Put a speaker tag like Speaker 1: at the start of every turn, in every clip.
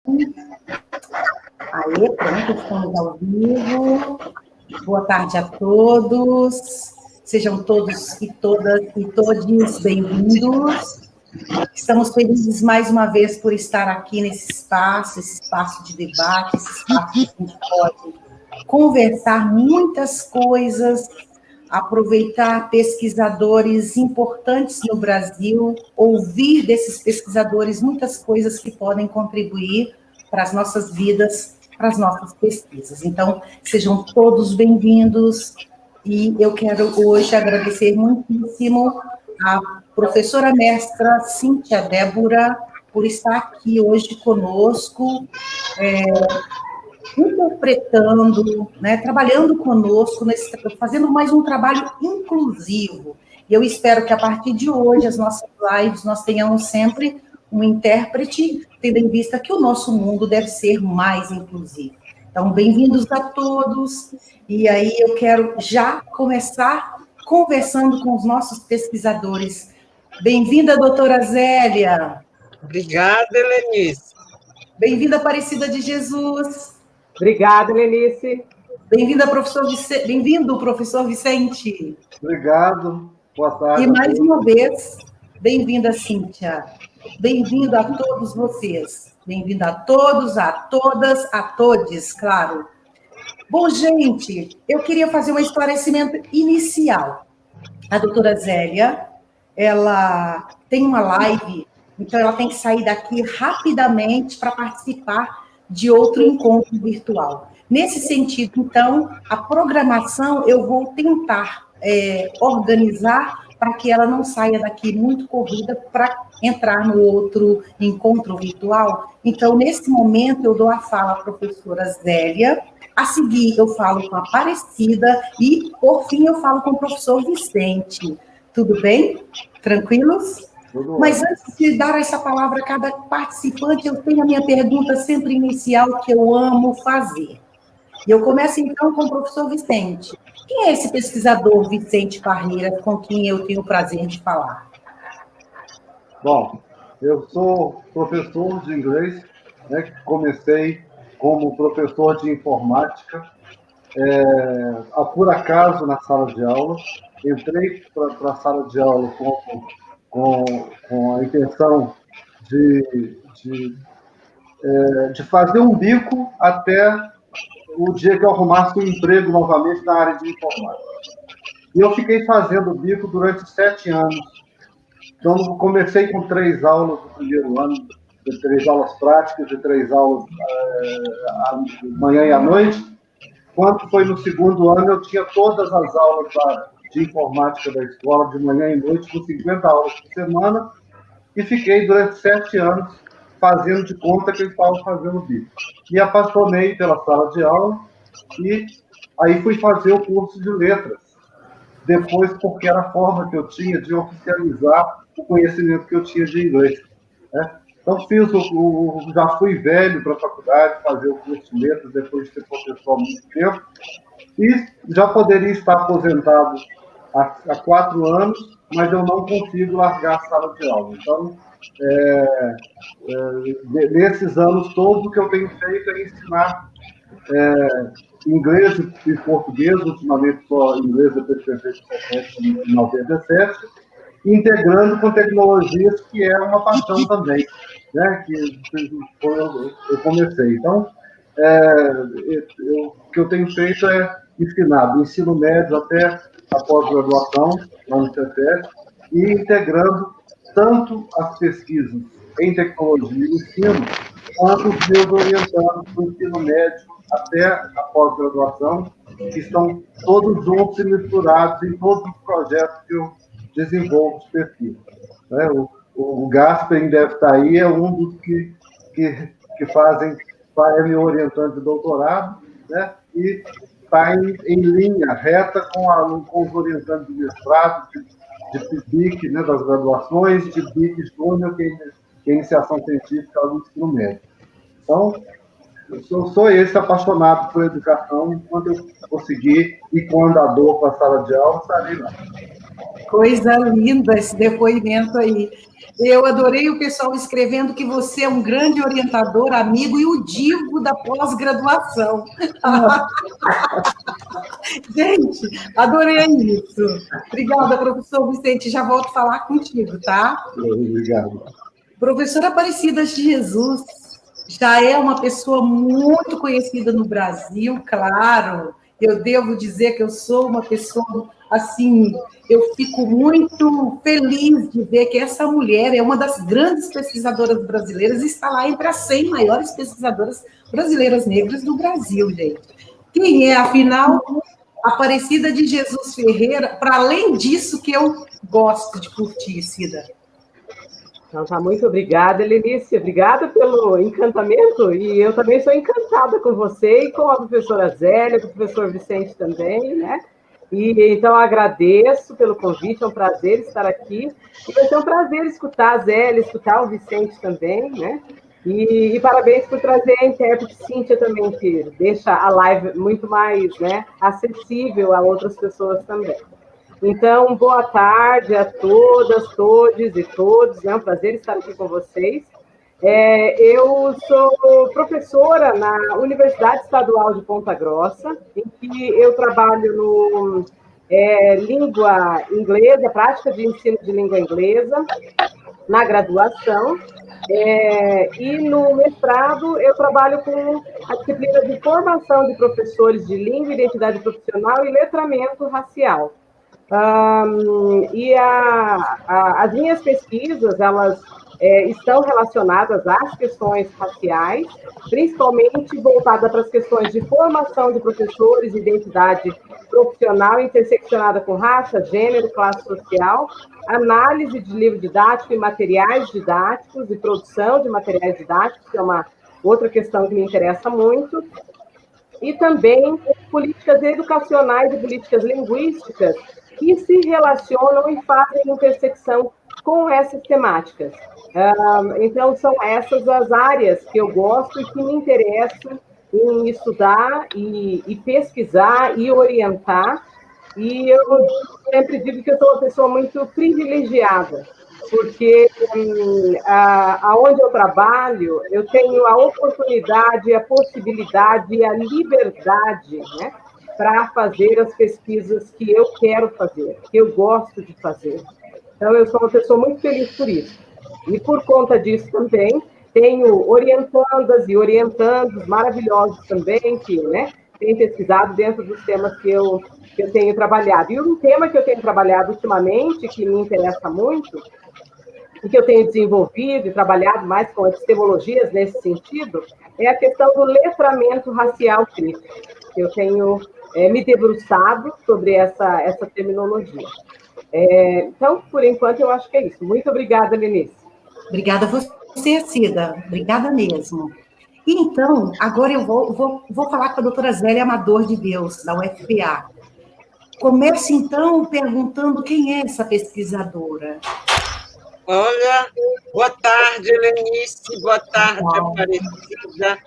Speaker 1: Aê, pronto, estamos ao vivo. Boa tarde a todos. Sejam todos e todas e todes bem-vindos. Estamos felizes mais uma vez por estar aqui nesse espaço de debate, esse espaço que a gente pode conversar muitas coisas, aproveitar pesquisadores importantes no Brasil, ouvir desses pesquisadores muitas coisas que podem contribuir para as nossas vidas, para as nossas pesquisas. Então, sejam todos bem-vindos e eu quero hoje agradecer muitíssimo a professora mestra Cíntia Débora por estar aqui hoje conosco, interpretando, né, trabalhando conosco, fazendo mais um trabalho inclusivo. E eu espero que, a partir de hoje, as nossas lives, nós tenhamos sempre um intérprete, tendo em vista que o nosso mundo deve ser mais inclusivo. Então, bem-vindos a todos. E aí eu quero já começar conversando com os nossos pesquisadores. Bem-vinda, doutora Zélia.
Speaker 2: Obrigada, Helenice.
Speaker 1: Bem-vinda, Aparecida de Jesus.
Speaker 3: Obrigada, Helenice.
Speaker 1: Bem-vindo, professor Vicente.
Speaker 4: Obrigado. Boa tarde.
Speaker 1: E mais uma vez, bem-vinda, Cíntia. Bem-vindo a todos vocês. Bem-vindo a todos, a todas, a todes, claro. Bom, gente, eu queria fazer um esclarecimento inicial. A doutora Zélia, ela tem uma live, então ela tem que sair daqui rapidamente para participar de outro encontro virtual. Nesse sentido, então, a programação eu vou tentar organizar para que ela não saia daqui muito corrida para entrar no outro encontro virtual. Então, nesse momento, eu dou a fala à professora Zélia, a seguir eu falo com a Aparecida e, por fim, eu falo com o professor Vicente. Tudo bem? Tranquilos? Mas antes de dar essa palavra a cada participante, eu tenho a minha pergunta sempre inicial que eu amo fazer. E eu começo, então, com o professor Vicente. Quem é esse pesquisador Vicente Parreira com quem eu tenho o prazer de falar?
Speaker 4: Bom, eu sou professor de inglês, né, comecei como professor de informática, por acaso na sala de aula, entrei para a sala de aula com a intenção de fazer um bico até o dia que eu arrumasse um emprego novamente na área de informática. E eu fiquei fazendo bico durante 7 anos. Então, comecei com 3 aulas no primeiro ano, 3 aulas práticas e 3 aulas de manhã e à noite. Quando foi no segundo ano, eu tinha todas as aulas de informática da escola, de manhã e noite, com 50 aulas por semana, e fiquei durante 7 anos fazendo de conta que eu estava fazendo bico. Me apaixonei pela sala de aula e aí fui fazer o curso de letras. Depois, porque era a forma que eu tinha de oficializar o conhecimento que eu tinha de inglês, né? Então, já fui velho para a faculdade, fazer o curso de letras, depois de ser professor há muito tempo, e já poderia estar aposentado há 4 anos, mas eu não consigo largar a sala de aula. Então, nesses anos todos, o que eu tenho feito é ensinar inglês e português, ultimamente só inglês depois de ter feito em 97, integrando com tecnologias que é uma paixão também, né? Que eu comecei. Então, o que eu tenho feito é ensinar do ensino médio até a pós-graduação, lá no Cefet, e integrando tanto as pesquisas em tecnologia e ensino, quanto os meus orientandos do ensino médio até a pós-graduação, que estão todos juntos e misturados em todos os projetos que eu desenvolvo de pesquisa. Né? O Gasper deve estar aí, é um dos que é meu orientante de doutorado, né? E está em linha reta com os orientantes de mestrado, de PIBIC, né, das graduações, de PIBIC Júnior, que é iniciação científica no ensino médio. Então, eu sou esse apaixonado por educação, enquanto eu conseguir ir com o andador para a sala de aula, estarei lá.
Speaker 1: Coisa linda esse depoimento aí. Eu adorei o pessoal escrevendo que você é um grande orientador, amigo e o divo da pós-graduação. Gente, adorei isso. Obrigada, professor Vicente. Já volto a falar contigo, tá?
Speaker 4: Obrigado.
Speaker 1: Professora Aparecida de Jesus já é uma pessoa muito conhecida no Brasil, claro. Eu devo dizer que eu sou uma pessoa, assim, eu fico muito feliz de ver que essa mulher é uma das grandes pesquisadoras brasileiras e está lá entre as 100 maiores pesquisadoras brasileiras negras do Brasil, gente. Quem é, afinal? Aparecida de Jesus Ferreira, para além disso que eu gosto de curtir, Cida.
Speaker 3: Então, tá, muito obrigada, Helenice. Obrigada pelo encantamento. E eu também sou encantada com você e com a professora Zélia, com o professor Vicente também, né? E então agradeço pelo convite, é um prazer estar aqui. E vai ser um prazer escutar a Zélia, escutar o Vicente também, né? E parabéns por trazer a intérprete Cíntia também, que deixa a live muito mais, né, acessível a outras pessoas também. Então, boa tarde a todas, todes e todos. É um prazer estar aqui com vocês. Eu sou professora na Universidade Estadual de Ponta Grossa, em que eu trabalho no língua inglesa, prática de ensino de língua inglesa, na graduação. E no mestrado eu trabalho com a disciplina de formação de professores de língua, identidade profissional e letramento racial. As minhas pesquisas, elas estão relacionadas às questões raciais, principalmente voltada para as questões de formação de professores, identidade profissional interseccionada com raça, gênero, classe social, análise de livro didático e materiais didáticos e produção de materiais didáticos, que é uma outra questão que me interessa muito, e também políticas educacionais e políticas linguísticas que se relacionam e fazem intersecção com essas temáticas. Então, são essas as áreas que eu gosto e que me interessam em estudar e pesquisar e orientar. E eu sempre digo que eu sou uma pessoa muito privilegiada, porque aonde eu trabalho, eu tenho a oportunidade, a possibilidade e a liberdade, né, para fazer as pesquisas que eu quero fazer, que eu gosto de fazer. Então, eu sou uma pessoa muito feliz por isso. E, por conta disso também, tenho orientandas e orientandos maravilhosos também, que, né, têm pesquisado dentro dos temas que eu tenho trabalhado. E um tema que eu tenho trabalhado ultimamente, que me interessa muito, e que eu tenho desenvolvido e trabalhado mais com epistemologias nesse sentido, é a questão do letramento racial crítico. Eu tenho me debruçado sobre essa terminologia. Então, por enquanto, eu acho que é isso. Muito obrigada, Lenice.
Speaker 1: Obrigada a você, Cida. Obrigada mesmo. Então, agora eu vou falar com a doutora Zélia Amador de Deus, da UFPA. Comece, então, perguntando quem é essa pesquisadora.
Speaker 2: Olha, boa tarde, Helenice, boa tarde, Aparecida,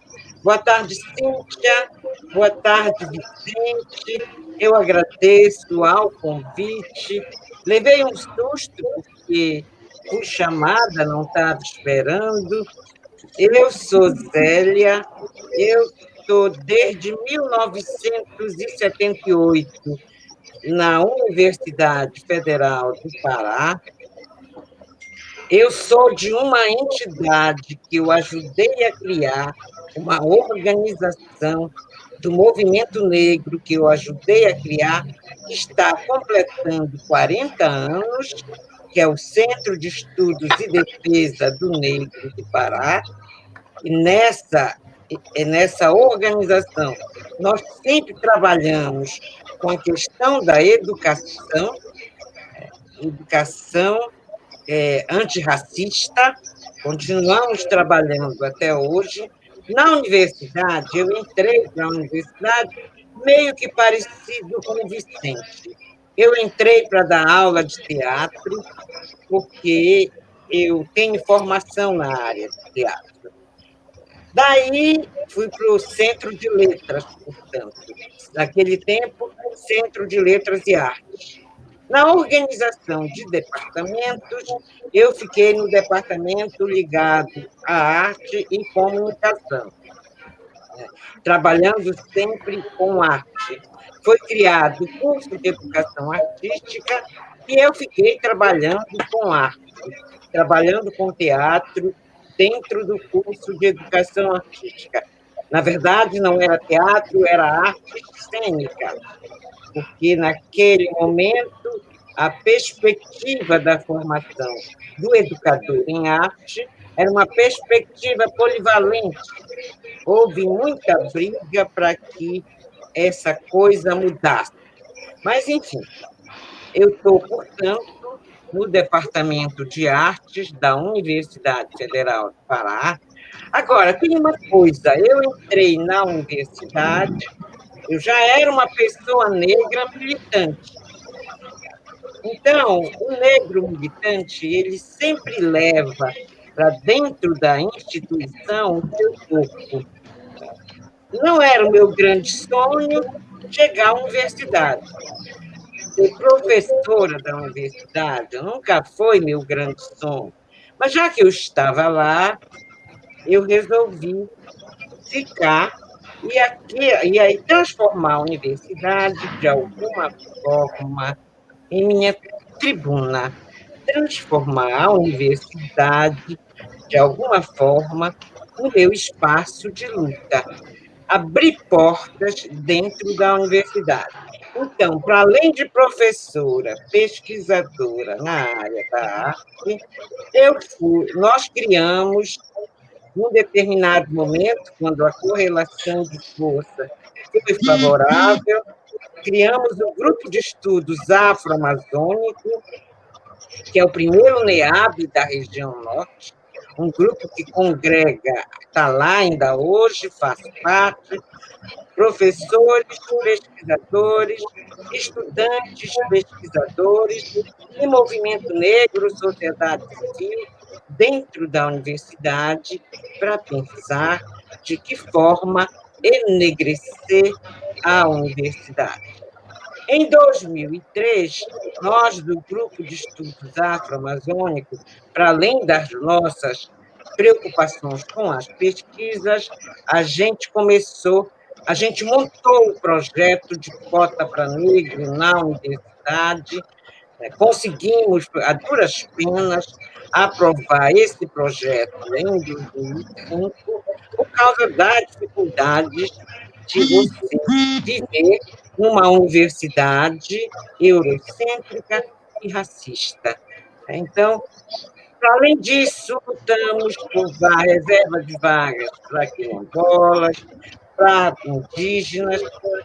Speaker 2: boa tarde, Cíntia, boa tarde, Vicente. Eu agradeço ao convite. Levei um susto, porque fui chamada, não estava esperando. Eu sou Zélia, eu estou desde 1978 na Universidade Federal do Pará. Eu sou de uma entidade que eu ajudei a criar, uma organização do movimento negro que eu ajudei a criar, que está completando 40 anos, que é o Centro de Estudos e Defesa do Negro do Pará. E nessa organização, nós sempre trabalhamos com a questão da educação antirracista, continuamos trabalhando até hoje. Na universidade, eu entrei para a universidade meio que parecido com o Vicente. Eu entrei para dar aula de teatro, porque eu tenho formação na área de teatro. Daí, fui para o Centro de Letras, portanto. Naquele tempo, Centro de Letras e Artes. Na organização de departamentos, eu fiquei no departamento ligado à arte e comunicação, trabalhando sempre com arte. Foi criado o curso de educação artística e eu fiquei trabalhando com arte, trabalhando com teatro dentro do curso de educação artística. Na verdade, não era teatro, era arte cênica, porque naquele momento a perspectiva da formação do educador em arte era uma perspectiva polivalente. Houve muita briga para que essa coisa mudasse. Mas, enfim, eu estou, portanto, no Departamento de Artes da Universidade Federal do Pará. Agora, tem uma coisa, eu entrei na universidade, eu já era uma pessoa negra militante. Então, o negro militante, ele sempre leva para dentro da instituição o seu corpo. Não era o meu grande sonho chegar à universidade. Ser professora da universidade nunca foi meu grande sonho. Mas, já que eu estava lá, eu resolvi ficar e aí transformar a universidade, de alguma forma, em minha tribuna, transformar a universidade, de alguma forma, no meu espaço de luta, abrir portas dentro da universidade. Então, para além de professora, pesquisadora na área da arte, nós criamos, num determinado momento, quando a correlação de força foi favorável, criamos o Grupo de Estudos Afro-Amazônico, que é o primeiro NEAB da região norte, um grupo que congrega, está lá ainda hoje, faz parte, professores, pesquisadores, estudantes, pesquisadores e movimento negro, sociedade civil, dentro da universidade, para pensar de que forma enegrecer a universidade. Em 2003, nós, do Grupo de Estudos Afro-Amazônicos, para além das nossas preocupações com as pesquisas, a gente montou o projeto de cota para negro na universidade, conseguimos, a duras penas, aprovar esse projeto em 2005, por causa das dificuldades de você viver numa universidade eurocêntrica e racista. Então, além disso, lutamos por reserva de vagas para quilombolas, para indígenas,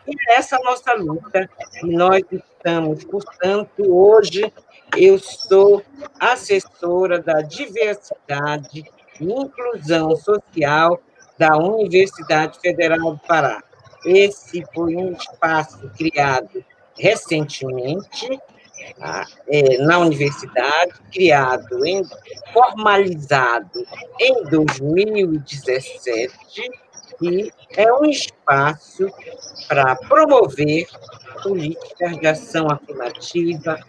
Speaker 2: e essa é a nossa luta. E nós estamos, portanto, hoje eu sou assessora da diversidade e inclusão social da Universidade Federal do Pará. Esse foi um espaço criado recentemente na universidade, formalizado em 2017, e é um espaço para promover políticas de ação afirmativa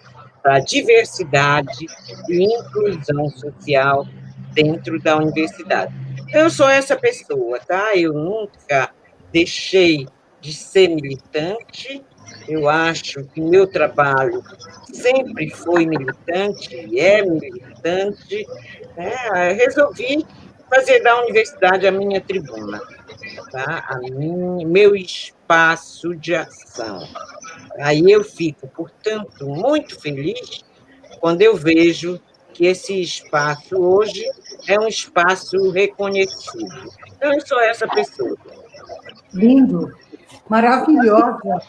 Speaker 2: para diversidade e inclusão social dentro da universidade. Eu sou essa pessoa, tá? Eu nunca deixei de ser militante. Eu acho que meu trabalho sempre foi militante e é militante. Resolvi fazer da universidade a minha tribuna, tá? Meu espaço de ação. Aí eu fico, portanto, muito feliz quando eu vejo que esse espaço hoje é um espaço reconhecido. Então, eu sou essa pessoa.
Speaker 1: Lindo, maravilhosa.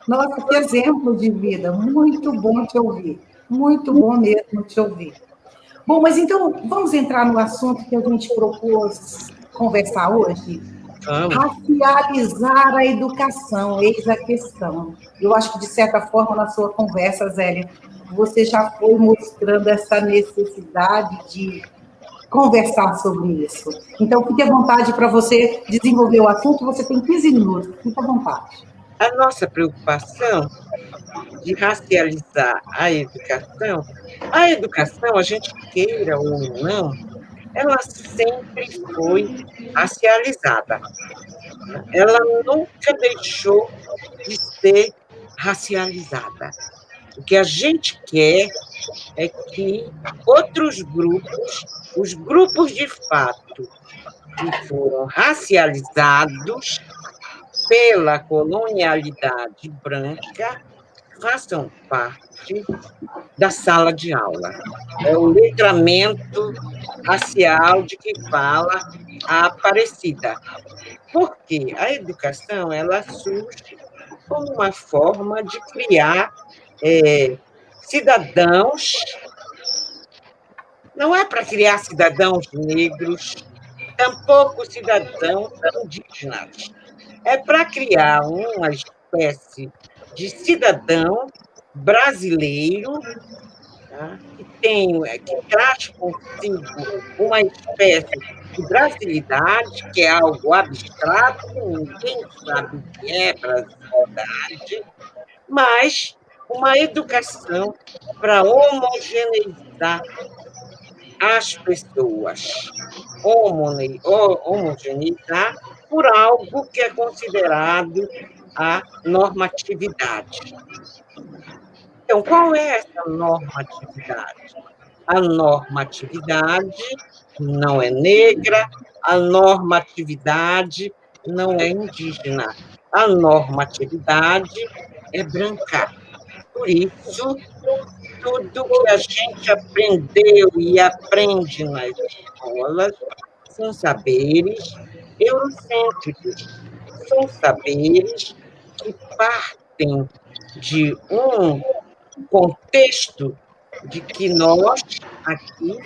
Speaker 1: Nossa, que exemplo de vida. Muito bom te ouvir. Muito bom mesmo te ouvir. Bom, mas então, vamos entrar no assunto que a gente propôs conversar hoje? Racializar a educação, eis a questão. Eu acho que, de certa forma, na sua conversa, Zélia, você já foi mostrando essa necessidade de conversar sobre isso. Então, fique à vontade para você desenvolver o assunto, você tem 15 minutos, fique à vontade.
Speaker 2: A nossa preocupação de racializar a educação, a gente queira ou não, ela sempre foi racializada. Ela nunca deixou de ser racializada. O que a gente quer é que outros grupos, os grupos de fato que foram racializados pela colonialidade branca, façam parte da sala de aula. É o letramento racial de que fala a Aparecida. Porque a educação ela surge como uma forma de criar cidadãos, não é para criar cidadãos negros, tampouco cidadãos indígenas. É para criar uma espécie de cidadão brasileiro, tá? Que traz consigo uma espécie de brasilidade, que é algo abstrato, ninguém sabe o que é brasilidade, mas uma educação para homogeneizar as pessoas, homogeneizar por algo que é considerado a normatividade. Então, qual é essa normatividade? A normatividade não é negra, a normatividade não é indígena, a normatividade é branca. Por isso, tudo que a gente aprendeu e aprende nas escolas são saberes eurocêntricos, são saberes que partem de um contexto de que nós, aqui,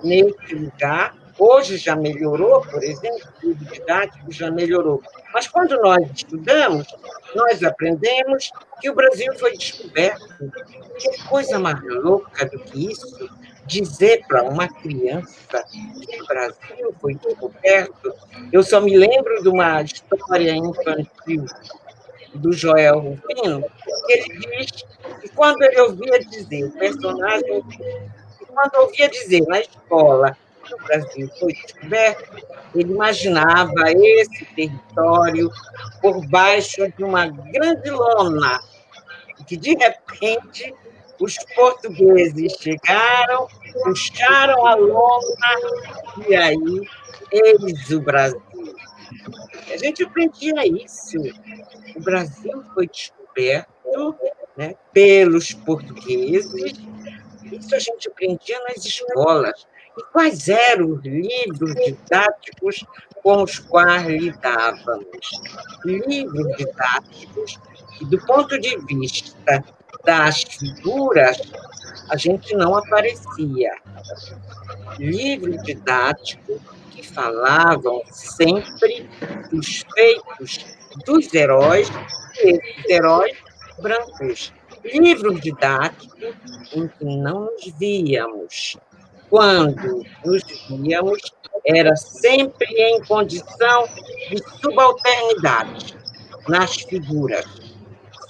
Speaker 2: nesse lugar, hoje já melhorou, por exemplo, o livro didático já melhorou, mas quando nós estudamos, nós aprendemos que o Brasil foi descoberto. Que coisa mais louca do que isso? Dizer para uma criança que o Brasil foi descoberto. Eu só me lembro de uma história infantil do Joel Rufino, que ele diz que quando ele ouvia dizer, o personagem, que quando ouvia dizer na escola que o Brasil foi descoberto, ele imaginava esse território por baixo de uma grande lona, e que, de repente, os portugueses chegaram, puxaram a lona, e aí, eis o Brasil. A gente aprendia isso. O Brasil foi descoberto, né, pelos portugueses. Isso a gente aprendia nas escolas. E quais eram os livros didáticos com os quais lidávamos? Livros didáticos que, do ponto de vista das figuras, a gente não aparecia. Livros didáticos que falavam sempre dos feitos dos heróis, e esses heróis brancos. Livros didáticos em que não nos víamos. Quando nos víamos, era sempre em condição de subalternidade nas figuras,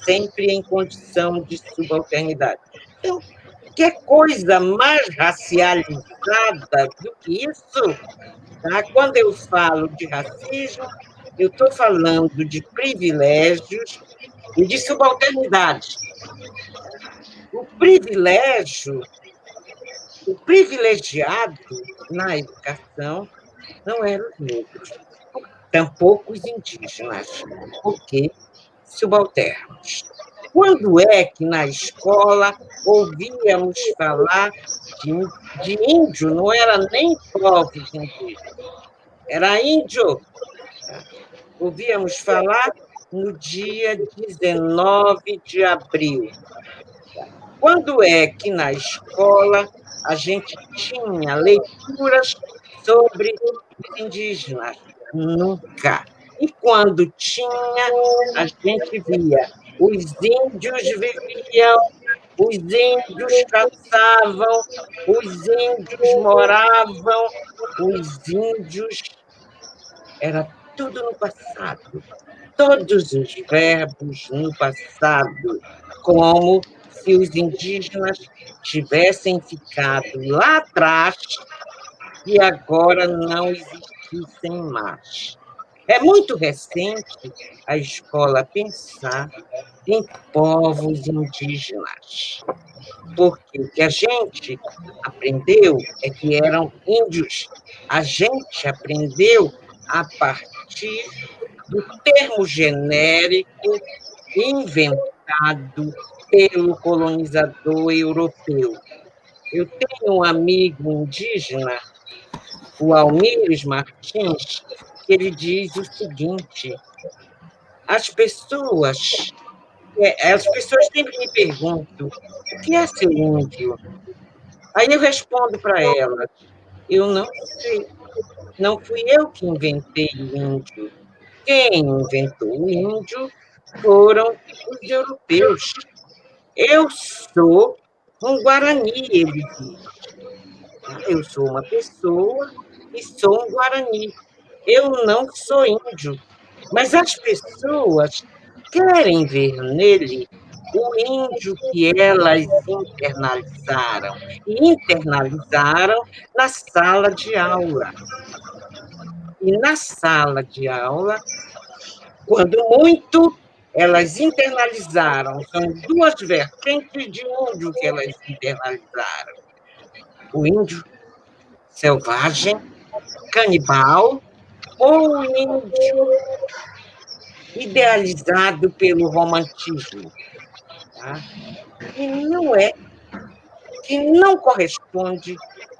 Speaker 2: sempre em condição de subalternidade. Então, que coisa mais racializada do que isso? Tá? Quando eu falo de racismo, eu estou falando de privilégios e de subalternidade. O privilegiado na educação não eram os negros, tampouco os indígenas, porque subalternos. Quando é que na escola ouvíamos falar de índio? Não era nem povos indígenas, era índio. Ouvíamos falar no dia 19 de abril. Quando é que na escola a gente tinha leituras sobre os indígenas? Nunca. E quando tinha, a gente via os índios viviam, os índios caçavam, os índios moravam, os índios... Era tudo no passado. todos os verbos no passado, como se os indígenas tivessem ficado lá atrás e agora não existissem mais. É muito recente a escola pensar em povos indígenas, porque o que a gente aprendeu é que eram índios. A gente aprendeu a partir do termo genérico inventado pelo colonizador europeu. Eu tenho um amigo indígena, o Almires Martins, que ele diz o seguinte: as pessoas sempre me perguntam o que é ser índio. Aí eu respondo para elas: eu não sei, não fui eu que inventei o índio. Quem inventou o índio foram os europeus. Eu sou um Guarani, ele diz. Eu sou uma pessoa e sou um Guarani. Eu não sou índio, mas as pessoas querem ver nele o índio que elas internalizaram. E internalizaram na sala de aula. E na sala de aula, quando muito, elas internalizaram. São duas vertentes de índio que elas internalizaram. O índio selvagem, canibal, ou o índio idealizado pelo romantismo, tá? Que não corresponde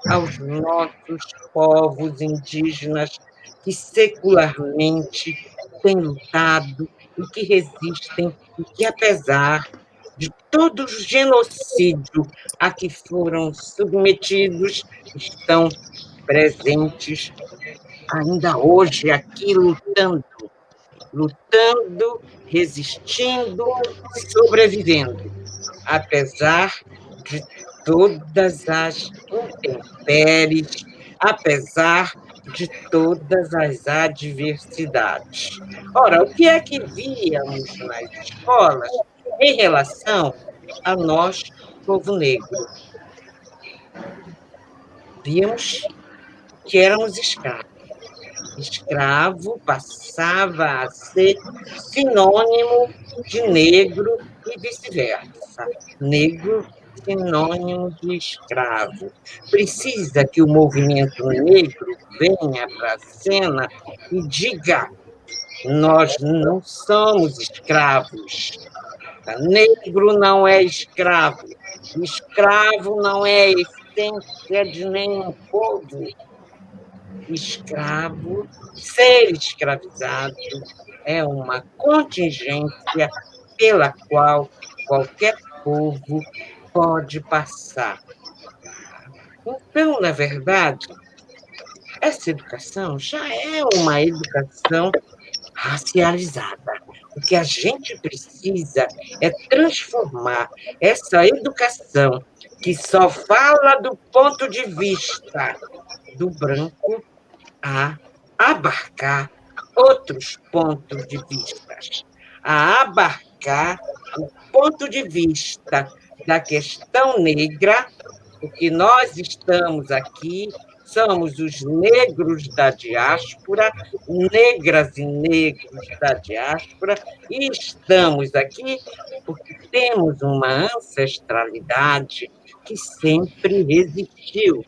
Speaker 2: aos nossos povos indígenas que secularmente têm lutado e que resistem e que, apesar de todo o genocídio a que foram submetidos, estão presentes ainda hoje aqui lutando, resistindo, sobrevivendo, apesar de todas as intempéries, apesar de todas as adversidades. Ora, o que é que víamos nas escolas em relação a nós, povo negro? Víamos que éramos escravos. Escravo passava a ser sinônimo de negro e vice-versa. Negro, sinônimo de escravo. Precisa que o movimento negro venha para a cena e diga: nós não somos escravos. Negro não é escravo. Escravo não é a essência de nenhum povo. Escravo, ser escravizado, é uma contingência pela qual qualquer povo pode passar. Então, na verdade, essa educação já é uma educação racializada. O que a gente precisa é transformar essa educação que só fala do ponto de vista do branco a abarcar outros pontos de vista, a abarcar o ponto de vista da questão negra, porque nós estamos aqui, somos os negros da diáspora, negras e negros da diáspora, e estamos aqui porque temos uma ancestralidade que sempre resistiu.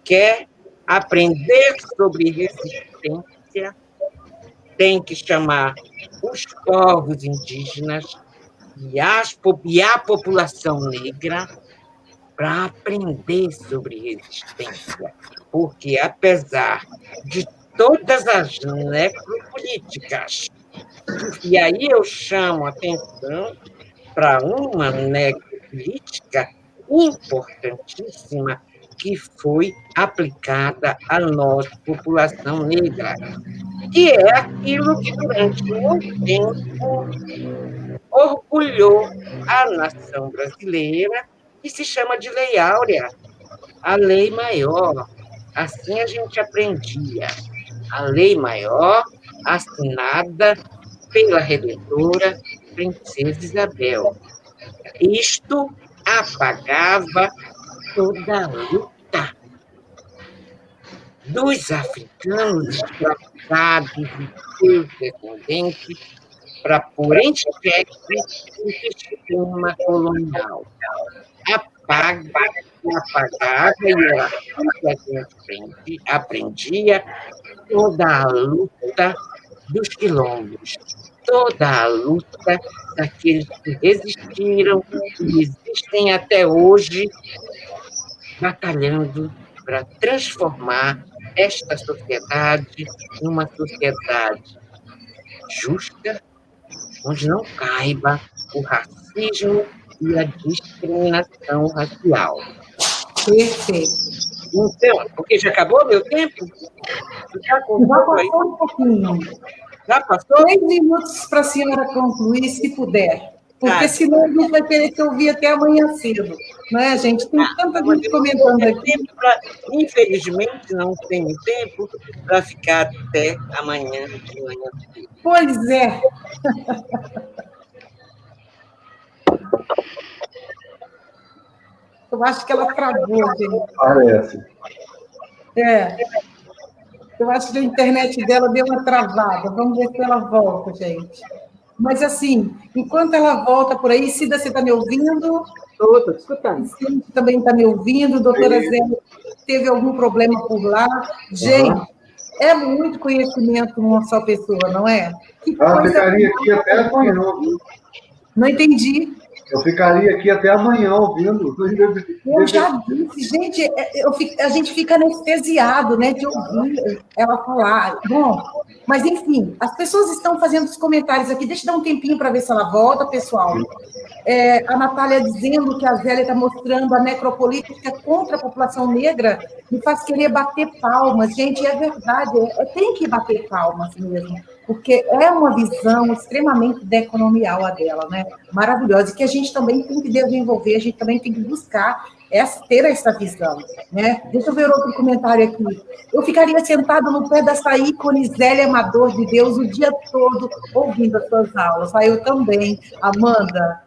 Speaker 2: Quer aprender sobre resistência, tem que chamar os povos indígenas e a população negra para aprender sobre resistência. Porque, apesar de todas as necropolíticas, e aí eu chamo a atenção para uma necropolítica importantíssima que foi aplicada à nossa população negra, que é aquilo que durante muito tempo orgulhou a nação brasileira, que se chama de Lei Áurea, a lei maior. Assim a gente aprendia. A lei maior, assinada pela Redentora Princesa Isabel. Isto apagava toda a luta dos africanos escravizados e seus descendentes para pôr em xeque o sistema colonial. Apagava, e era assim que a gente aprendia toda a luta dos quilombos, toda a luta daqueles que resistiram e existem até hoje, batalhando para transformar esta sociedade numa sociedade justa, onde não caiba o racismo e a discriminação racial.
Speaker 1: Perfeito.
Speaker 2: Então, porque já acabou meu tempo?
Speaker 1: Já passou um pouquinho.
Speaker 2: Já passou?
Speaker 1: 3 minutos para a senhora concluir, se puder. Porque senão a gente vai ter que ouvir até amanhã cedo. Não é, gente? Tem tanta gente comentando aqui.
Speaker 2: Infelizmente, não tenho tempo para ficar até amanhã de manhã cedo.
Speaker 1: Pois é. Eu acho que ela travou, gente.
Speaker 4: Parece.
Speaker 1: Eu acho que a internet dela deu uma travada. Vamos ver se ela volta, gente. Mas, assim, enquanto ela volta por aí, Cida, você está me ouvindo?
Speaker 3: Estou escutando.
Speaker 1: Cida também está me ouvindo. Doutora Zé, teve algum problema por lá? Gente, é muito conhecimento numa só pessoa, não é?
Speaker 4: Ficaria aqui até amanhã.
Speaker 1: Não entendi.
Speaker 4: Eu ficaria aqui até amanhã ouvindo.
Speaker 1: Eu já disse, gente, a gente fica anestesiado, né, de ouvir ela falar. Bom, mas enfim, as pessoas estão fazendo os comentários aqui. Deixa eu dar um tempinho para ver se ela volta, pessoal. A Natália dizendo que a Zélia está mostrando a necropolítica contra a população negra me faz querer bater palmas. Gente, é verdade, tem que bater palmas mesmo, porque é uma visão extremamente decolonial a dela, né? Maravilhosa, e que a gente também tem que desenvolver, a gente também tem que buscar ter essa visão, né? Deixa eu ver outro comentário aqui. Eu ficaria sentado no pé dessa ícone Zélia Amador de Deus o dia todo ouvindo as suas aulas. Eu também, Amanda.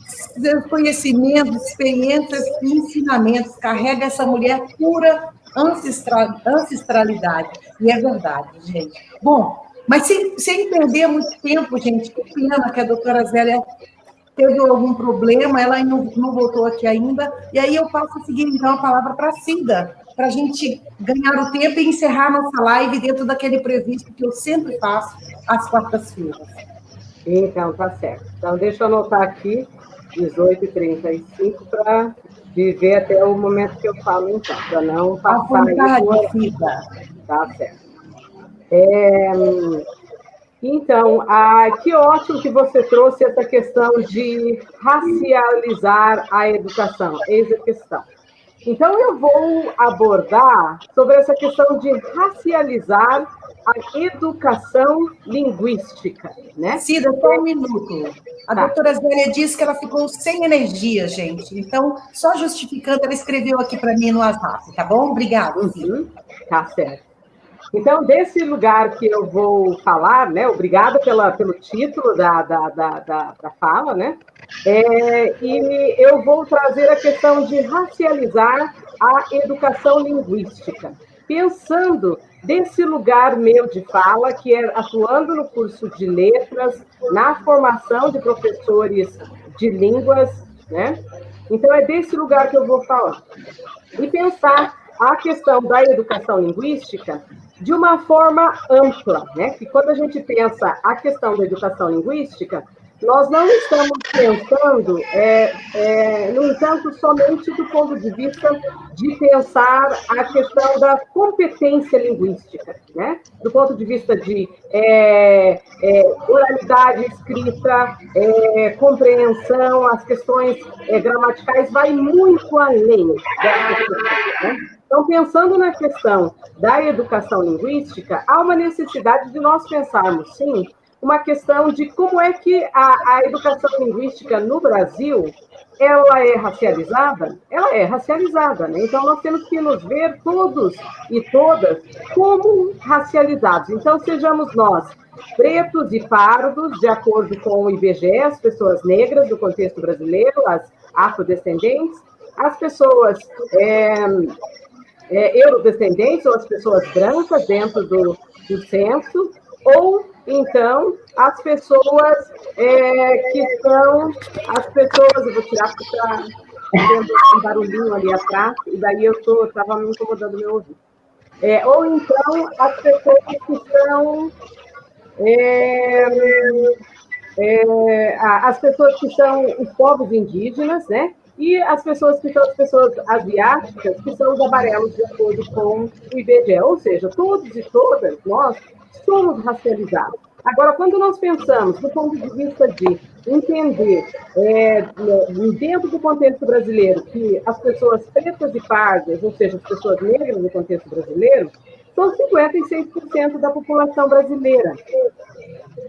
Speaker 1: Seus conhecimentos, experiências e ensinamentos, carrega essa mulher pura ancestralidade. E é verdade, gente. Bom, mas sem perder muito tempo, gente, que pena que a doutora Zélia teve algum problema, ela não voltou aqui ainda, e aí eu passo a seguir, então, a palavra para a Cida, para a gente ganhar o tempo e encerrar nossa live dentro daquele previsto que eu sempre faço às quartas-feiras.
Speaker 3: Então, tá certo. Então, deixa eu anotar aqui, 18h35, para viver até o momento que eu falo, então, para não passar aí.
Speaker 1: Cida.
Speaker 3: Tá certo. Então, que ótimo que você trouxe essa questão de racializar a educação, eis a questão. Então, eu vou abordar sobre essa questão de racializar a educação linguística, né?
Speaker 1: Cida, só um minuto. A doutora Zélia disse que ela ficou sem energia, gente. Então, só justificando, ela escreveu aqui para mim no WhatsApp, tá bom? Obrigada.
Speaker 3: Tá certo. Então, desse lugar que eu vou falar, né? Obrigada pelo título da fala, né? E eu vou trazer a questão de racializar a educação linguística, pensando desse lugar meu de fala, que é atuando no curso de letras, na formação de professores de línguas, né? Então, é desse lugar que eu vou falar. E pensar a questão da educação linguística de uma forma ampla, né? Que quando a gente pensa a questão da educação linguística, nós não estamos pensando, no entanto, somente do ponto de vista de pensar a questão da competência linguística, né? Do ponto de vista de oralidade, escrita, compreensão, as questões gramaticais, vai muito além dessa questão, né? Então, pensando na questão da educação linguística, há uma necessidade de nós pensarmos, sim, uma questão de como é que a educação linguística no Brasil ela é racializada? Ela é racializada, né? Então, nós temos que nos ver todos e todas como racializados. Então, sejamos nós pretos e pardos, de acordo com o IBGE, as pessoas negras do contexto brasileiro, as afrodescendentes, as pessoas eurodescendentes ou as pessoas brancas dentro do censo, ou então as pessoas que são as pessoas, eu vou tirar porque está tendo um barulhinho ali atrás, e daí eu estava me incomodando meu ouvido. Ou então as pessoas que são as pessoas que são os povos indígenas, né? E as pessoas que são as pessoas asiáticas, que são os amarelos, de acordo com o IBGE. Ou seja, todos e todas nós somos racializados. Agora, quando nós pensamos do ponto de vista de entender, dentro do contexto brasileiro, que as pessoas pretas e pardas, ou seja, as pessoas negras no contexto brasileiro, são 56% da população brasileira.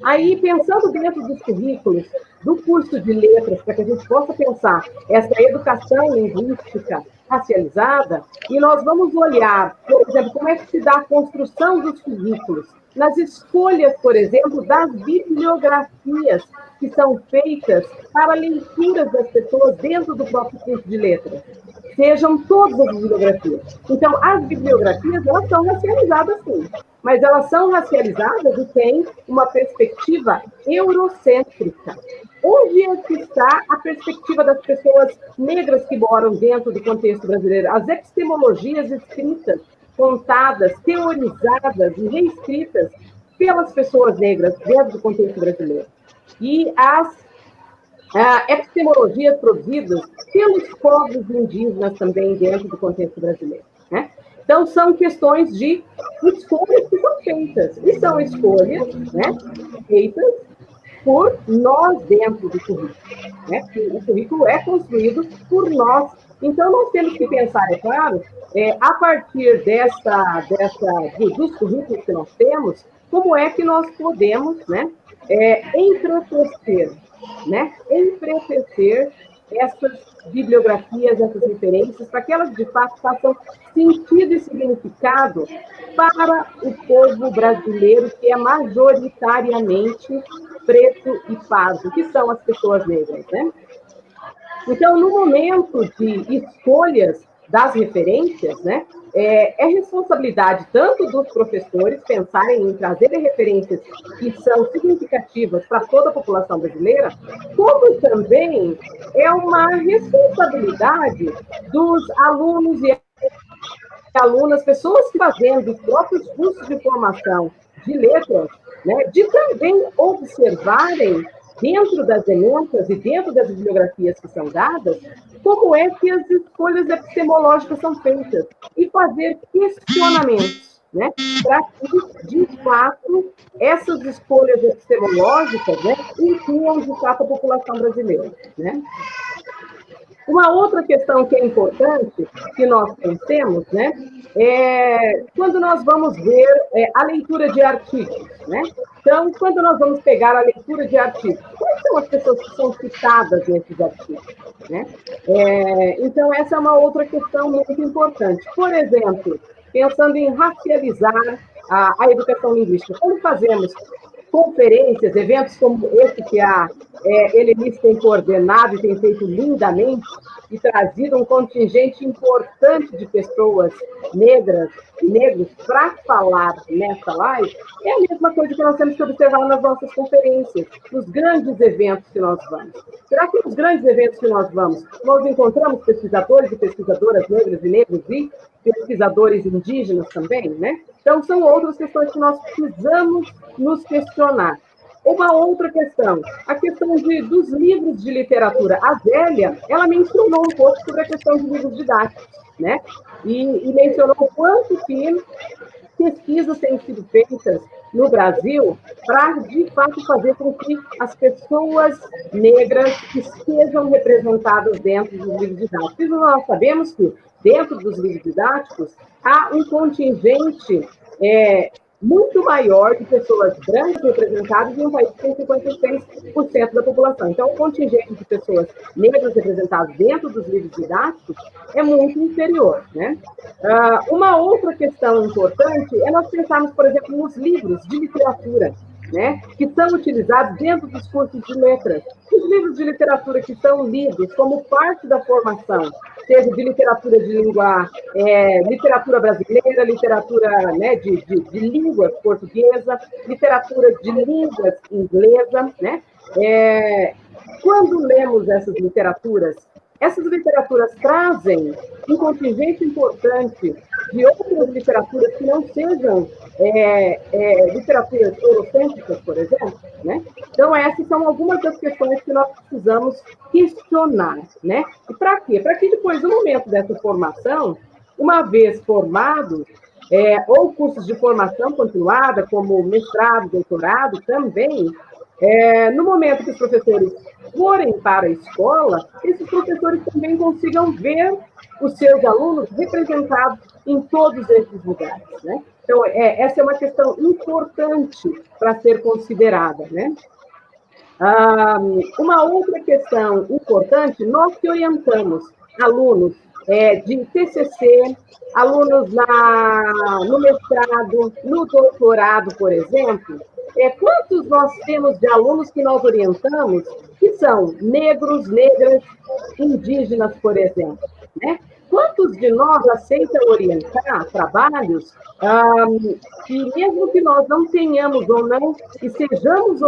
Speaker 3: Aí, pensando dentro dos currículos do curso de letras, para que a gente possa pensar essa educação linguística racializada, e nós vamos olhar, por exemplo, como é que se dá a construção dos currículos, nas escolhas, por exemplo, das bibliografias que são feitas para leituras das pessoas dentro do próprio curso de letras. Sejam todas as bibliografias. Então, as bibliografias, elas são racializadas, sim, mas elas são racializadas e têm uma perspectiva eurocêntrica. Onde é que está a perspectiva das pessoas negras que moram dentro do contexto brasileiro? As epistemologias escritas, contadas, teorizadas e reescritas pelas pessoas negras dentro do contexto brasileiro. E as epistemologias produzidas pelos povos indígenas também dentro do contexto brasileiro, né? Então, são questões de escolhas que são feitas. E são escolhas, né, feitas por nós dentro do currículo, né? O currículo é construído por nós. Então, nós temos que pensar, é claro, a partir dos currículos que nós temos, como é que nós podemos, né, enriquecer essas bibliografias, essas referências, para que elas, de fato, façam sentido e significado para o povo brasileiro, que é majoritariamente preto e pardo, que são as pessoas negras, né? Então, no momento de escolhas das referências, né, é responsabilidade tanto dos professores pensarem em trazerem referências que são significativas para toda a população brasileira, como também é uma responsabilidade dos alunos e alunas, pessoas que fazendo os próprios cursos de formação de letras, né, de também observarem dentro das ementas e dentro das bibliografias que são dadas, como é que as escolhas epistemológicas são feitas e fazer questionamentos, né, para que, de fato, essas escolhas epistemológicas, né, incluam, de fato, a população brasileira, né? Uma outra questão que é importante que nós pensemos, né, é quando nós vamos ver a leitura de artigos, né? Então, quando nós vamos pegar a leitura de artigos, quais são as pessoas que são citadas nesses artigos, né? Então, essa é uma outra questão muito importante. Por exemplo, pensando em racializar a educação linguística, quando fazemos conferências, eventos como esse que a Helenice tem coordenado e tem feito lindamente e trazido um contingente importante de pessoas negras e negros para falar nessa live, é a mesma coisa que nós temos que observar nas nossas conferências, nos grandes eventos que nós vamos. Será que nos grandes eventos que nós vamos, nós encontramos pesquisadores e pesquisadoras negras e negros e pesquisadores indígenas também, né? Então, são outras questões que nós precisamos nos questionar. Uma outra questão, a questão dos livros de literatura. A Zélia, ela mencionou um pouco sobre a questão de livros didáticos, né? E mencionou o quanto que pesquisas têm sido feitas no Brasil para, de fato, fazer com que as pessoas negras estejam representadas dentro dos livros didáticos. E nós sabemos que, dentro dos livros didáticos, há um contingente muito maior de pessoas brancas representadas em um país que tem 56% da população. Então, o contingente de pessoas negras representadas dentro dos livros didáticos é muito inferior, né? Uma outra questão importante é nós pensarmos, por exemplo, nos livros de literatura, né, que são utilizados dentro dos cursos de letras. Os livros de literatura que são lidos como parte da formação, seja de literatura de língua, literatura brasileira, literatura, né, de língua portuguesa, literatura de línguas inglesa, né? Quando lemos essas literaturas trazem um contingente importante de outras literaturas que não sejam literaturas eurocêntricas, por exemplo, né? Então, essas são algumas das questões que nós precisamos questionar, né? E para quê? Para que depois, no momento dessa formação, uma vez formados, ou cursos de formação continuada, como mestrado, doutorado, também, no momento que os professores forem para a escola, esses professores também consigam ver os seus alunos representados em todos esses lugares, né? Então, essa é uma questão importante para ser considerada, né? Uma outra questão importante, nós que orientamos alunos de TCC, alunos no mestrado, no doutorado, por exemplo, quantos nós temos de alunos que nós orientamos que são negros, negras, indígenas, por exemplo, né? Quantos de nós aceitam orientar trabalhos que, mesmo que nós não tenhamos ou não, e sejamos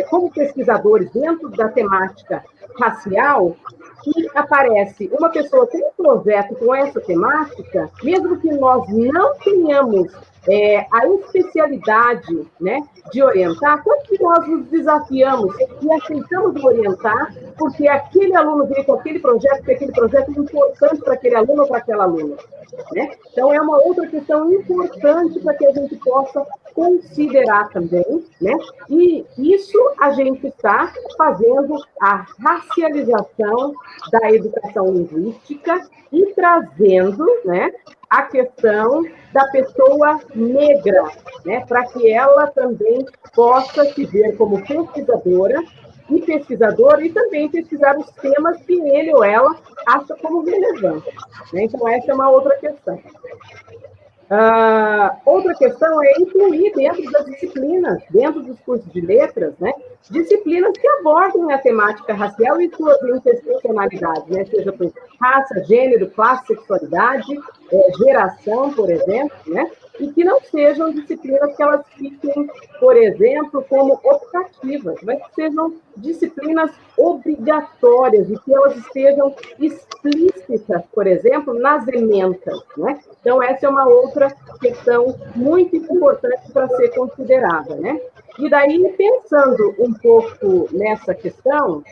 Speaker 3: como pesquisadores dentro da temática racial, que aparece uma pessoa com um projeto com essa temática, mesmo que nós não tenhamos a especialidade, né, de orientar, quanto que nós nos desafiamos e aceitamos orientar, porque aquele aluno veio com aquele projeto, porque aquele projeto é importante para aquele aluno ou para aquela aluna, né? Então, é uma outra questão importante para que a gente possa considerar também, né? E isso a gente está fazendo a racialização da educação linguística e trazendo, né, a questão da pessoa negra, né, para que ela também possa se ver como pesquisadora e também pesquisar os temas que ele ou ela acha como relevantes, né? Então, essa é uma outra questão. Outra questão é incluir dentro das disciplinas, dentro dos cursos de letras, né, disciplinas que abordem a temática racial e suas interseccionalidades, né, seja por raça, gênero, classe, sexualidade, geração, por exemplo, né, e que não sejam disciplinas que elas fiquem, por exemplo, como optativas, mas que sejam disciplinas obrigatórias e que elas estejam explícitas, por exemplo, nas ementas, né? Então, essa é uma outra questão muito importante para ser considerada, né? E daí, pensando um pouco nessa questão,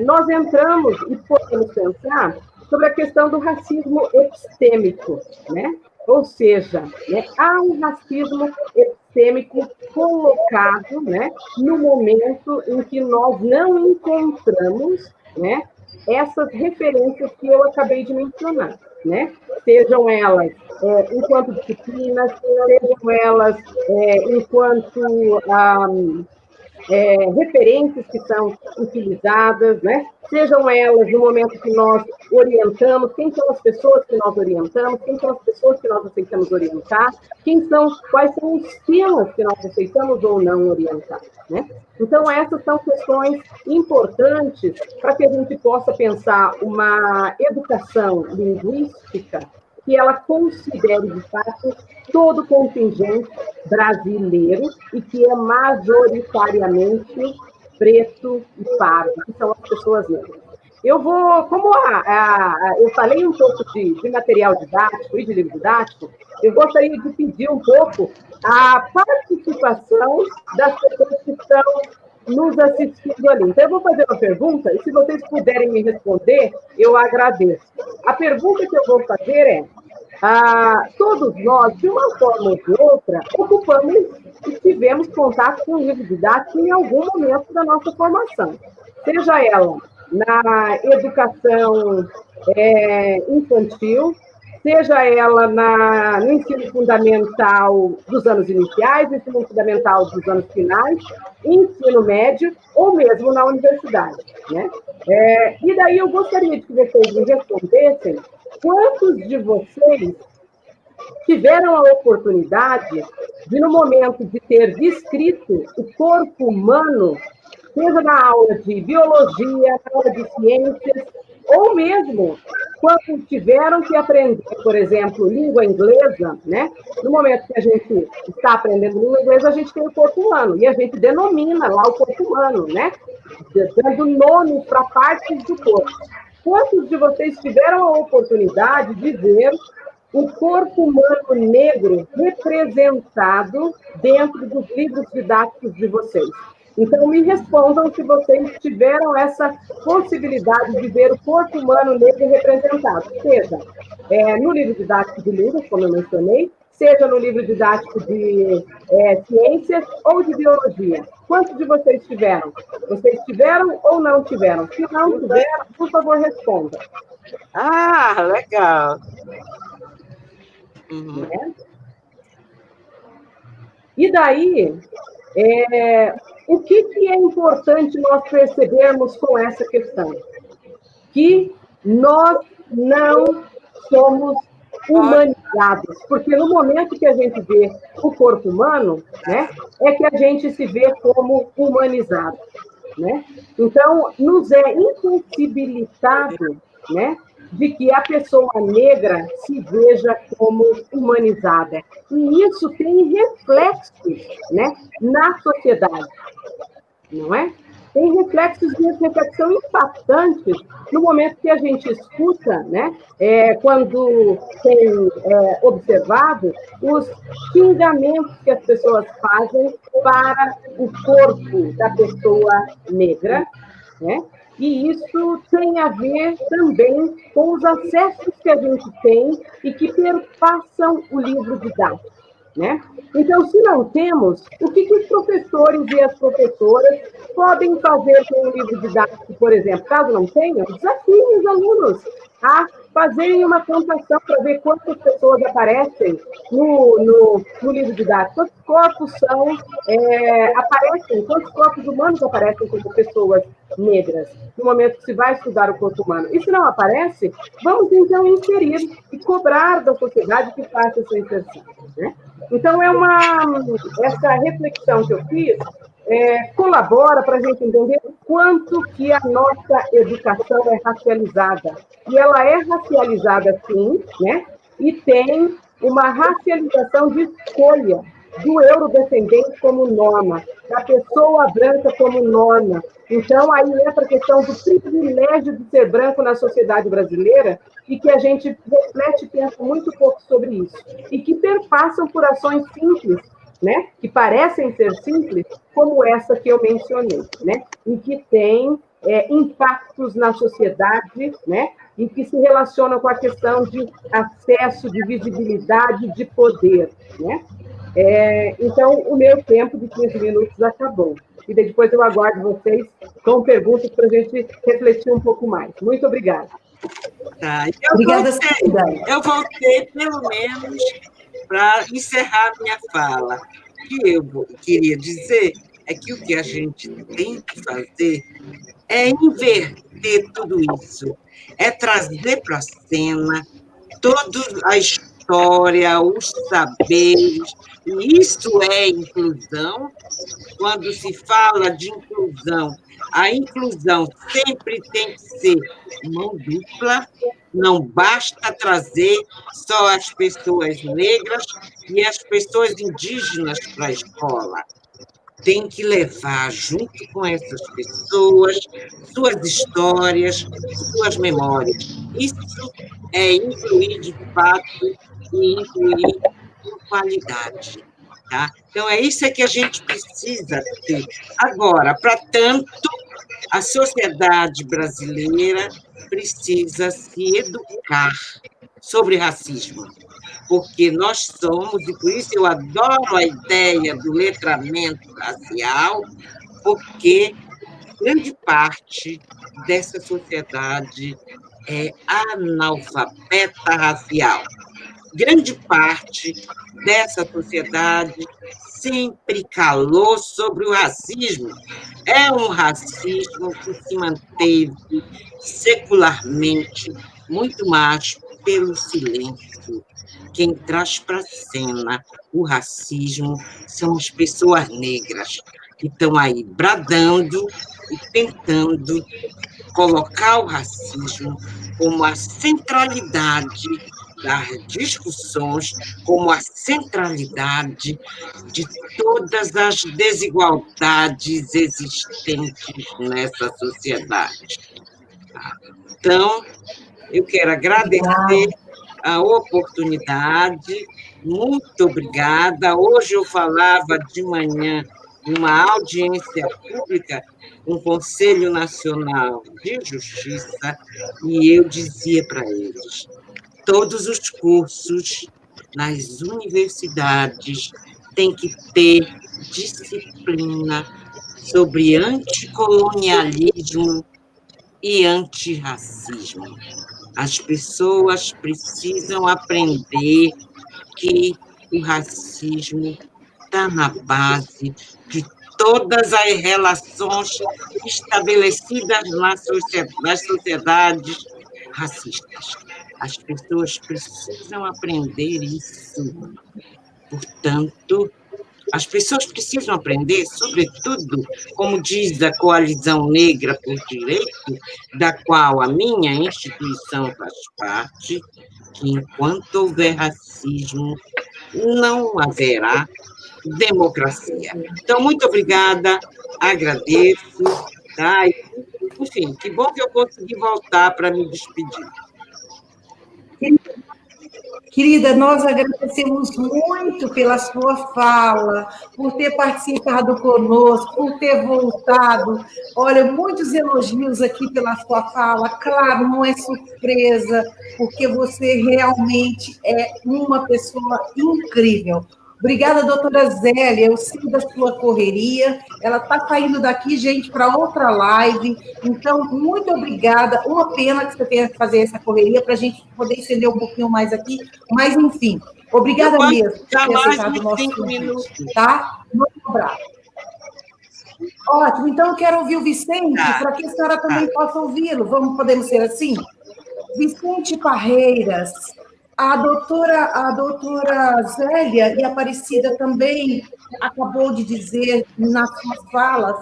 Speaker 3: nós entramos e podemos pensar sobre a questão do racismo epistêmico, né? Ou seja, né, há um racismo epistêmico colocado, né, no momento em que nós não encontramos, né, essas referências que eu acabei de mencionar, né? Sejam elas enquanto disciplinas, sejam elas enquanto referências que são utilizadas, né? Sejam elas no momento que nós orientamos, quem são as pessoas que nós orientamos, quem são as pessoas que nós aceitamos orientar, quais são os temas que nós aceitamos ou não orientar, né? Então, essas são questões importantes para que a gente possa pensar uma educação linguística que ela considere, de fato, todo o contingente brasileiro e que é majoritariamente preto e pardo, que são as pessoas negras. Eu vou, como eu falei um pouco de material didático e de livro didático, eu gostaria de pedir um pouco a participação das pessoas que estão nos assistindo ali. Então, eu vou fazer uma pergunta, e se vocês puderem me responder, eu agradeço. A pergunta que eu vou fazer todos nós, de uma forma ou de outra, ocupamos e tivemos contato com o livro didático em algum momento da nossa formação. Seja ela na educação infantil, seja ela no ensino fundamental dos anos iniciais, ensino fundamental dos anos finais, ensino médio ou mesmo na universidade, né? E daí eu gostaria de que vocês me respondessem quantos de vocês tiveram a oportunidade de, no momento de ter descrito o corpo humano, seja na aula de biologia, na aula de ciências, ou mesmo quando tiveram que aprender, por exemplo, língua inglesa, né? No momento que a gente está aprendendo língua inglesa, a gente tem o corpo humano, e a gente denomina lá o corpo humano, né? Dando nomes para partes do corpo. Quantos de vocês tiveram a oportunidade de ver o corpo humano negro representado dentro dos livros didáticos de vocês? Então, me respondam se vocês tiveram essa possibilidade de ver o corpo humano negro representado, seja no livro didático de línguas, como eu mencionei, seja no livro didático de ciências ou de biologia. Quantos de vocês tiveram? Vocês tiveram ou não tiveram? Se não tiveram, por favor, responda.
Speaker 2: Ah, legal. Uhum.
Speaker 3: E daí, o que é importante nós percebermos com essa questão? Que nós não somos humanizados, porque no momento que a gente vê o corpo humano, né, é que a gente se vê como humanizado, né? Então, nos é impossibilitado, né, de que a pessoa negra se veja como humanizada. E isso tem reflexos, né, na sociedade, não é? Tem reflexos de reflexão impactantes no momento que a gente escuta, né, quando tem observado os xingamentos que as pessoas fazem para o corpo da pessoa negra, né? E isso tem a ver também com os acessos que a gente tem e que perpassam o livro didático, né? Então, se não temos, o que os professores e as professoras podem fazer com o livro didático, por exemplo? Caso não tenham, desafiem os alunos a fazerem uma contação para ver quantas pessoas aparecem no livro didático, quantos corpos aparecem, quantos corpos humanos aparecem como pessoas negras, no momento que se vai estudar o corpo humano. E se não aparece, vamos então inserir e cobrar da sociedade que faça essa inserção, né? Então, essa reflexão que eu fiz colabora para a gente entender o quanto que a nossa educação é racializada. E ela é racializada, sim, né? E tem uma racialização de escolha do eurodescendente como norma, da pessoa branca como norma. Então, aí entra a questão do privilégio de ser branco na sociedade brasileira e que a gente reflete e pensa muito pouco sobre isso. E que perpassam por ações simples, né? Que parecem ser simples, como essa que eu mencionei, né? E que tem impactos na sociedade, né? E que se relacionam com a questão de acesso, de visibilidade, de poder, né? Então, o meu tempo de 15 minutos acabou. E depois eu aguardo vocês com perguntas para a gente refletir um pouco mais. Muito obrigada.
Speaker 2: Tá.
Speaker 1: Obrigada,
Speaker 2: eu voltei, pelo menos, para encerrar minha fala. O que eu queria dizer é que o que a gente tem que fazer é inverter tudo isso, é trazer para a cena toda a história, os saberes, e isso é inclusão. Quando se fala de inclusão, a inclusão sempre tem que ser mão dupla, não basta trazer só as pessoas negras e as pessoas indígenas para a escola. Tem que levar, junto com essas pessoas, suas histórias, suas memórias. Isso é incluir de fato e incluir com qualidade. Tá? Então, é isso que a gente precisa ter. Agora, para tanto, a sociedade brasileira precisa se educar sobre racismo, porque nós somos, e por isso eu adoro a ideia do letramento racial, porque grande parte dessa sociedade é analfabeta racial. Grande parte dessa sociedade sempre calou sobre o racismo. É um racismo que se manteve secularmente muito mais pelo silêncio. Quem traz para a cena o racismo são as pessoas negras, que estão aí bradando e tentando colocar o racismo como a centralidade das discussões, como a centralidade de todas as desigualdades existentes nessa sociedade. Então, eu quero agradecer a oportunidade, muito obrigada. Hoje eu falava de manhã numa audiência pública, um Conselho Nacional de Justiça, e eu dizia para eles: todos os cursos nas universidades têm que ter disciplina sobre anticolonialismo e antirracismo. As pessoas precisam aprender que o racismo está na base de todas as relações estabelecidas nas sociedades racistas. As pessoas precisam aprender isso. Portanto, as pessoas precisam aprender, sobretudo, como diz a Coalizão Negra por Direito, da qual a minha instituição faz parte, que enquanto houver racismo, não haverá democracia. Então, muito obrigada, agradeço. Tá? Enfim, que bom que eu consegui voltar para me despedir.
Speaker 1: Querida, nós agradecemos muito pela sua fala, por ter participado conosco, por ter voltado. Olha, muitos elogios aqui pela sua fala. Claro, não é surpresa, porque você realmente é uma pessoa incrível. Obrigada, doutora Zélia. Eu sei da sua correria. Ela está saindo daqui, gente, para outra live. Então, muito obrigada. Uma pena que você tenha que fazer essa correria para a gente poder estender um pouquinho mais aqui. Mas, enfim, obrigada mesmo por ter aceitado o nosso convite. Tá? Muito obrigada. Ótimo. Então, eu quero ouvir o Vicente, para que a senhora também possa ouvi-lo. Podemos ser assim? Vicente Parreiras. A doutora Zélia e a Aparecida também acabou de dizer nas suas falas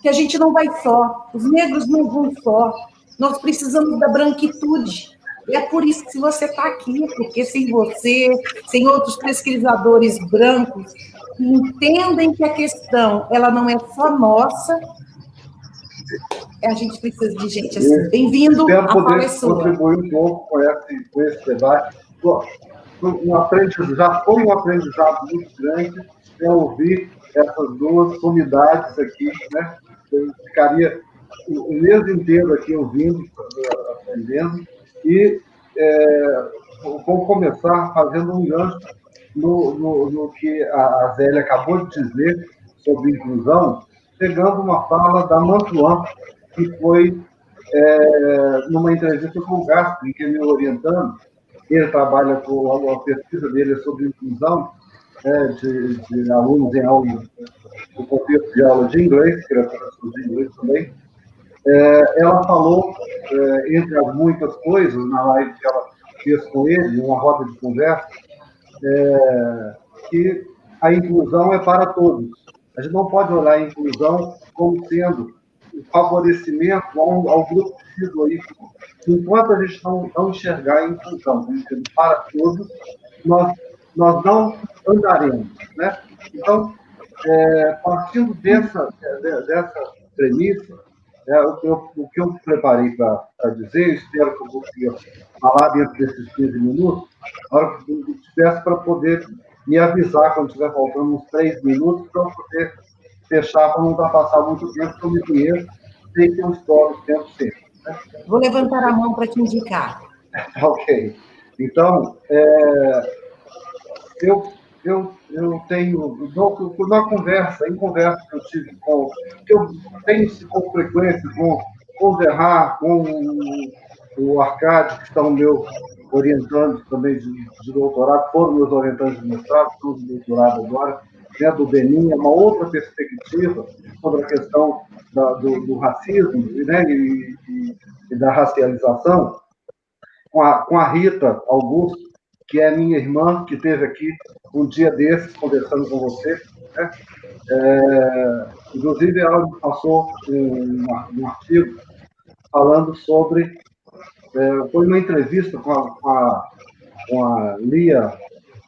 Speaker 1: que a gente não vai só, os negros não vão só, nós precisamos da branquitude. E é por isso que você está aqui, porque sem você, sem outros pesquisadores brancos que entendem que a questão ela não é só nossa, a gente precisa de gente assim. Bem-vindo, a fala é sua.
Speaker 4: Contribuir um pouco com esse debate. Já foi um aprendizado muito grande ouvir essas duas comunidades aqui, né? Eu ficaria o mês inteiro aqui ouvindo, aprendendo, e vou começar fazendo um gancho no que a Zélia acabou de dizer sobre inclusão, pegando uma fala da Mantuan, que foi numa entrevista com o Gaspar, que me orientando. Ele trabalha com a pesquisa dele sobre inclusão de alunos em aula, no contexto de aula de inglês, que era professor de inglês também. Ela falou, entre as muitas coisas, na live que ela fez com ele, uma roda de conversa, que a inclusão é para todos. A gente não pode olhar a inclusão como sendo um favorecimento ao grupo X ou Y. Enquanto a gente não enxergar a inclusão para todos, nós não andaremos. Né? Então, partindo dessa premissa, o que eu preparei para dizer, espero que eu consiga falar dentro desses 15 minutos, na hora que eu tivesse para poder me avisar quando estiver faltando uns 3 minutos, para eu poder fechar, para não ultrapassar muito tempo, porque eu me conheço, sei que eu estouro o tempo sempre. Né?
Speaker 1: Vou levantar a mão para te indicar.
Speaker 4: Ok. Então, eu tenho, na conversa que eu tive que eu tenho com frequência com o Gerard, com o Arcádio, que estão meus orientandos também de doutorado, foram meus orientantes de mestrado, estão de doutorado agora, né, do Benin, é uma outra perspectiva sobre a questão do racismo, né, e da racialização, com a Rita Augusto, que é minha irmã, que esteve aqui um dia desses conversando com você, né? Inclusive, ela me passou um artigo falando sobre... foi uma entrevista com a Lia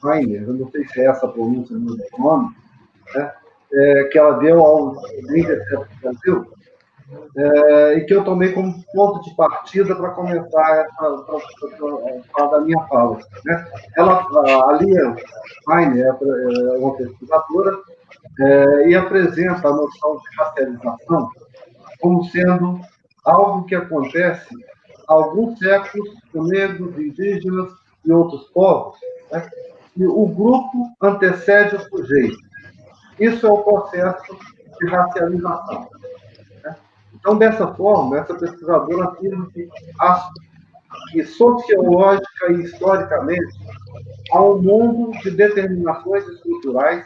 Speaker 4: Heiner, eu não sei se é essa a pronúncia do nome, né? Que ela deu ao Intercept Brasil, e que eu tomei como ponto de partida para começar a da minha fala. Né? A Lia Heiner é uma pesquisadora e apresenta a noção de racialização como sendo algo que acontece há alguns séculos com negros, indígenas e outros povos, né? E o grupo antecede o sujeito. Isso é o processo de racialização. Né? Então, dessa forma, essa pesquisadora afirma que sociológica e historicamente há um mundo de determinações estruturais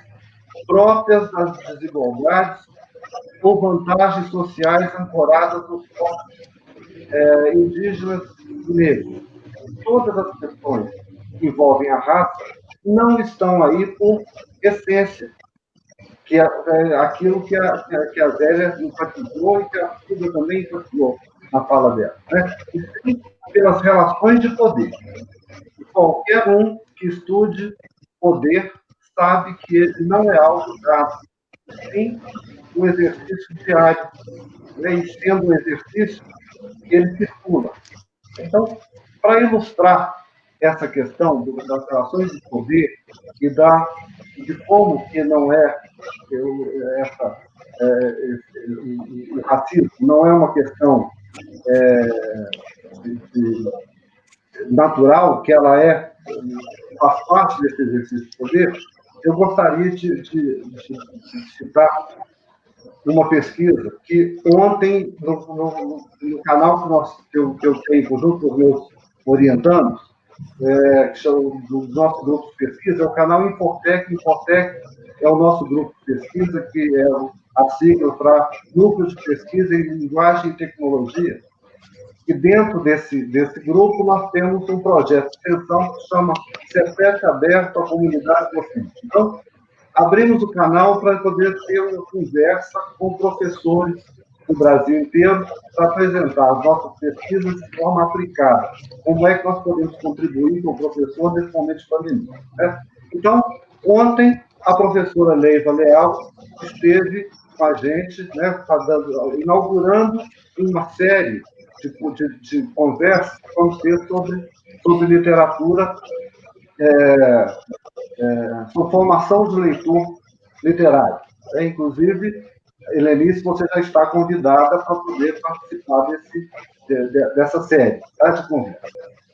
Speaker 4: próprias das desigualdades ou vantagens sociais ancoradas nos povos indígenas e negros. Todas as questões que envolvem a raça não estão aí por essência, que é aquilo que a Zélia enfatizou e que a Silvia também enfatizou na fala dela, né? E sim pelas relações de poder. E qualquer um que estude poder sabe que ele não é algo dado, sim um exercício diário, né? E sendo um exercício, ele circula. Então, para ilustrar essa questão das relações de poder e de como que não é o racismo não é uma questão natural, que ela faz parte desse exercício de poder, eu gostaria de citar uma pesquisa que ontem, no canal que eu tenho junto com os meus orientandos, que são do nosso grupo de pesquisa, é o canal Infotec. Infotec é o nosso grupo de pesquisa, que é a sigla para Núcleo de Pesquisa em Linguagem e Tecnologia. E dentro desse grupo nós temos um projeto de extensão que se chama CEPET Aberto à Comunidade Docente. Então, abrimos o canal para poder ter uma conversa com professores do Brasil inteiro para apresentar as nossas pesquisas de forma aplicada. Como é que nós podemos contribuir com o professor nesse momento de pandemia, né? Então, ontem, a professora Leiva Leal esteve com a gente, né, inaugurando uma série de conversas que vão ser sobre literatura, sobre formação de leitor literário. Inclusive, Helenice, você já está convidada para poder participar dessa série, tá, de conversa.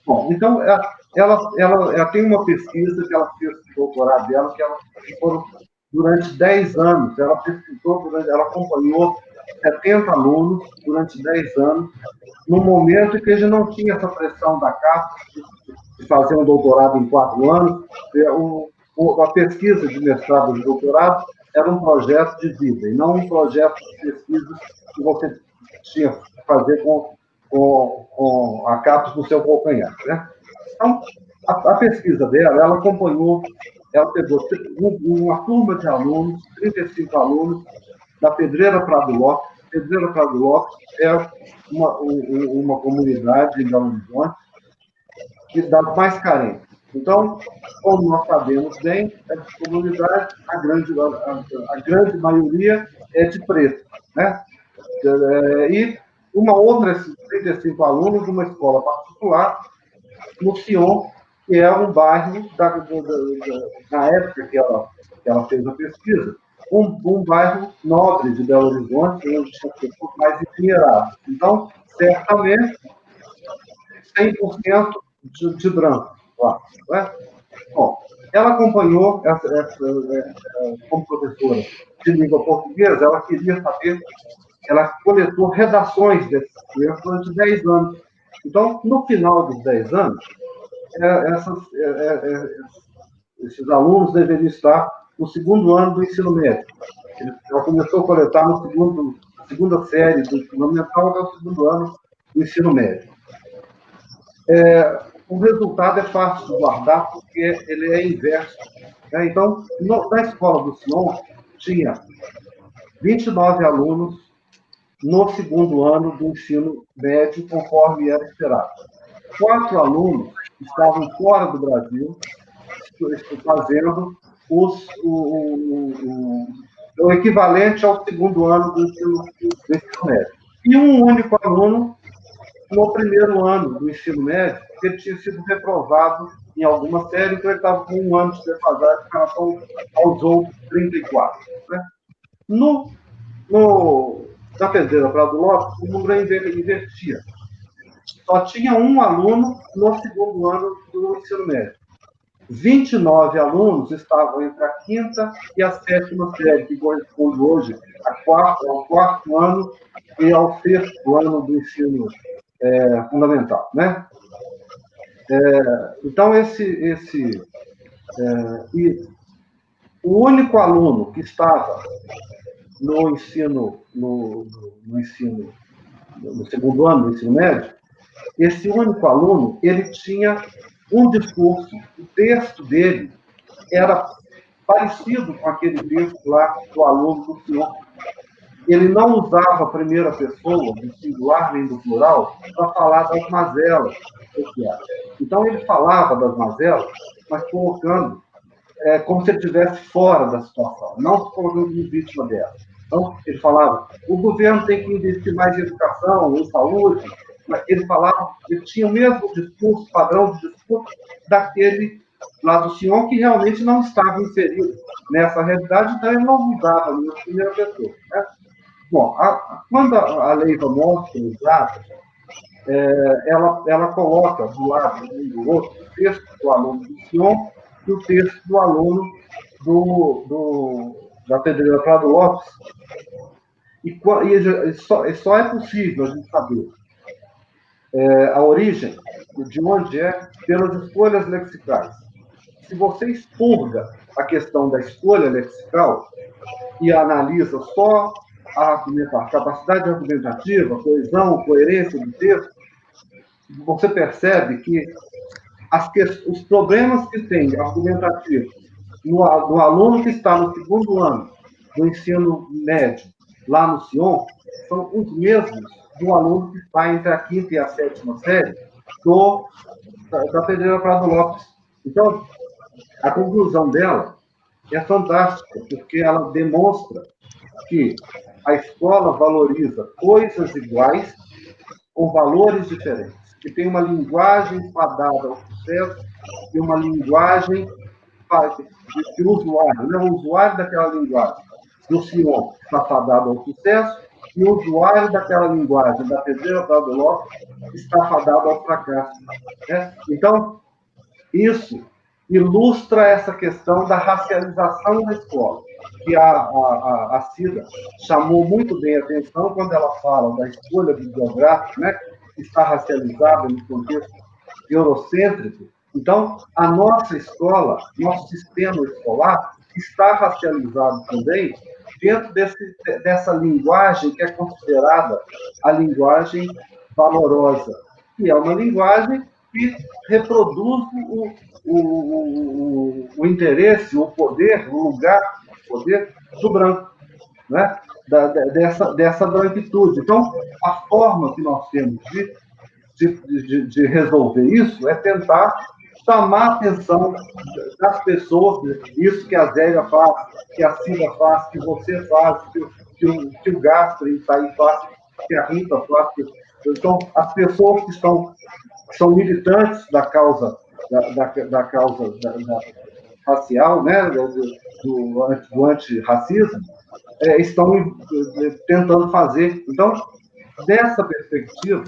Speaker 4: Bom, então, ela tem uma pesquisa que ela fez no doutorado dela, que ela foram durante 10 anos, ela pesquisou, ela acompanhou 70 alunos durante 10 anos, no momento em que a gente não tinha essa pressão da CAPES de fazer um doutorado em 4 anos. A pesquisa de mestrado e de doutorado era um projeto de vida, e não um projeto de pesquisa que você tinha que fazer com a CAPES no seu calcanhar, né? Então, a pesquisa dela, ela acompanhou, ela pegou uma turma de alunos, 35 alunos, da Pedreira Prado Lopes. Pedreira Prado Lopes é uma comunidade em Belo Horizonte das mais carentes. Então, como nós sabemos bem, essa comunidade, a grande maioria é de preto, né? E uma outra, esses 35 alunos de uma escola particular, no Sion, que é um bairro, na época que ela fez a pesquisa, um bairro nobre de Belo Horizonte, onde tinha pessoas mais endinheiradas. Então, certamente, 100% de branco lá. Né? Bom, ela acompanhou, como professora de língua portuguesa, ela queria saber, ela coletou redações desses textos durante 10 anos. Então, no final dos 10 anos, esses alunos deveriam estar no segundo ano do ensino médio. Ela começou a coletar na segunda série do fundamental até o segundo ano do ensino médio. O resultado é fácil de guardar, porque ele é inverso. Né? Então, na escola do Sion, tinha 29 alunos no segundo ano do ensino médio, conforme era esperado. 4 alunos estavam fora do Brasil, fazendo o equivalente ao segundo ano do ensino médio. E um único aluno no primeiro ano do ensino médio, ele tinha sido reprovado em alguma série, então ele estava com um ano de defasagem em relação aos outros 34. Né? Na Pedreira Prado Lopes, o número invertia. Só tinha um aluno no segundo ano do ensino médio. 29 alunos estavam entre a quinta e a sétima série, que corresponde hoje ao quarto ano e ao sexto ano do ensino fundamental. Né? Então, o único aluno que estava no segundo ano do ensino médio, esse único aluno, ele tinha um discurso, o texto dele era parecido com aquele texto lá do aluno do Sion. Ele não usava a primeira pessoa, do singular nem do plural, para falar das mazelas sociais. Então, ele falava das mazelas, mas colocando como se ele estivesse fora da situação, não se colocando como vítima dela. Então, ele falava, o governo tem que investir mais em educação, em saúde. Ele falava, ele tinha o mesmo discurso, padrão de discurso daquele lá do Sion, que realmente não estava inserido nessa realidade, então ele não mudava ali na primeira pessoa. Né? Bom, quando a Leiva mostra os dados, ela coloca do lado do outro o texto do aluno do Sion e o texto do aluno da Pedreira Prado Lopes. E só é possível a gente saber a origem, de onde pelas escolhas lexicais. Se você expurga a questão da escolha lexical e analisa só a capacidade argumentativa, a coesão, a coerência do texto, você percebe que os problemas que tem argumentativos no aluno que está no segundo ano do ensino médio, lá no Sion, são os mesmos do aluno que está entre a quinta e a sétima série da Pedreira Prado Lopes. Então, a conclusão dela é fantástica, porque ela demonstra que a escola valoriza coisas iguais com valores diferentes, que tem uma linguagem fadada ao sucesso e uma linguagem de usuário, né? O usuário daquela linguagem do Sion está fadado ao sucesso e o usuário daquela linguagem da Pedreira Prado Lopes está fadado ao fracasso. Né? Então, isso ilustra essa questão da racialização da escola, que a Cida chamou muito bem a atenção quando ela fala da escolha bibliográfica, né, que está racializada no contexto eurocêntrico. Então, a nossa escola, nosso sistema escolar, está racializado também dentro dessa linguagem que é considerada a linguagem valorosa, que é uma linguagem que reproduz o interesse, o poder, o lugar de poder do branco, né? dessa branquitude. Então, a forma que nós temos de resolver isso é tentar chamar a atenção das pessoas, isso que a Zélia faz, que a Cida faz, que você faz, que o Gaspar faz, que a Rita faz. Então, as pessoas que são militantes da causa racial, né, do antirracismo, estão tentando fazer. Então, dessa perspectiva,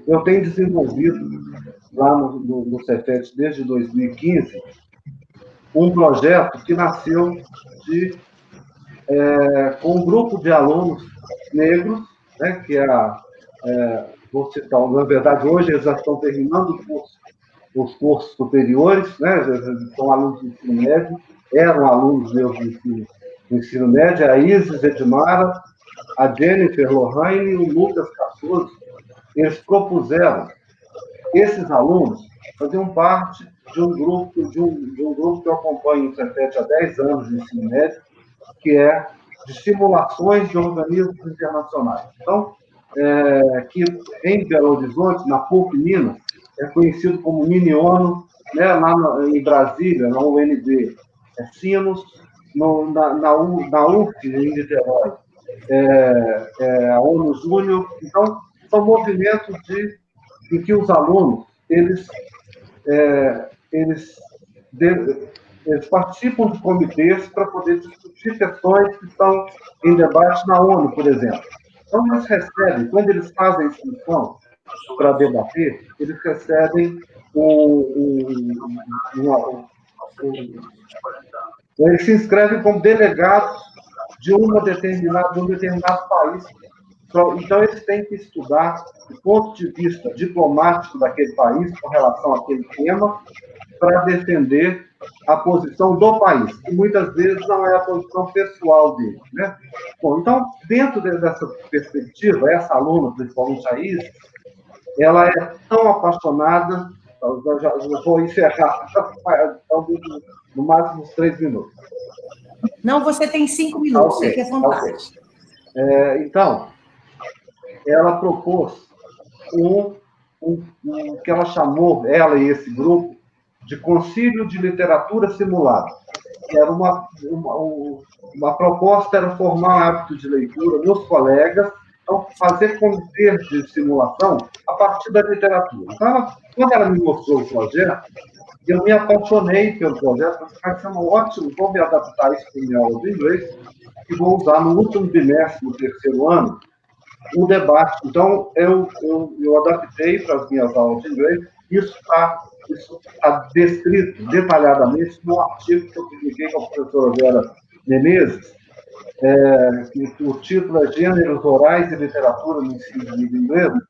Speaker 4: eu tenho desenvolvido lá no Cefet desde 2015 um projeto que nasceu com um grupo de alunos negros, né, que é vou citar, na verdade, hoje eles já estão terminando os cursos superiores, né? São alunos do ensino médio, eram alunos meus do ensino médio, a Isis Edmara, a Jennifer Lohane e o Lucas Cassoso. Eles propuseram, esses alunos faziam parte de um grupo que eu acompanho o Cefet há 10 anos de ensino médio, que é de simulações de organismos internacionais. Então, que em Belo Horizonte, na PUC Minas, é conhecido como Mini-ONU, né? Lá em Brasília, na UNB, é Sinos, na UF, em Niterói, a ONU Júnior. Então, são movimentos em que os alunos eles participam de comitês para poder discutir questões que estão em debate na ONU, por exemplo. Então, eles recebem, quando eles fazem inscrição para debater, eles recebem eles se inscrevem como delegados de um determinado país. Então, eles têm que estudar o ponto de vista diplomático daquele país com relação àquele tema, para defender a posição do país, que muitas vezes não é a posição pessoal dele, né? Bom, então, dentro dessa perspectiva, essa aluna, principalmente a Isis, ela é tão apaixonada, eu já vou encerrar, no máximo uns 3 minutos.
Speaker 1: Não, você tem 5 minutos,
Speaker 4: Okay,
Speaker 1: fique à vontade.
Speaker 4: Okay. Então, ela propôs que ela chamou, ela e esse grupo, de Concílio de Literatura Simulada. Que era uma proposta, era formar hábito de leitura nos colegas, então fazer comitês de simulação a partir da literatura. Então, quando ela me mostrou o projeto, eu me apaixonei pelo projeto, porque vai ser ótimo, vou me adaptar a isso para minha aula de inglês, e vou usar no último bimestre do 3º ano o debate. Então, eu adaptei para as minhas aulas de inglês, isso está descrito detalhadamente no artigo que eu publiquei com a professora Vera Menezes, que o título é Gêneros Orais e Literatura no Ensino de Língua Inglesa,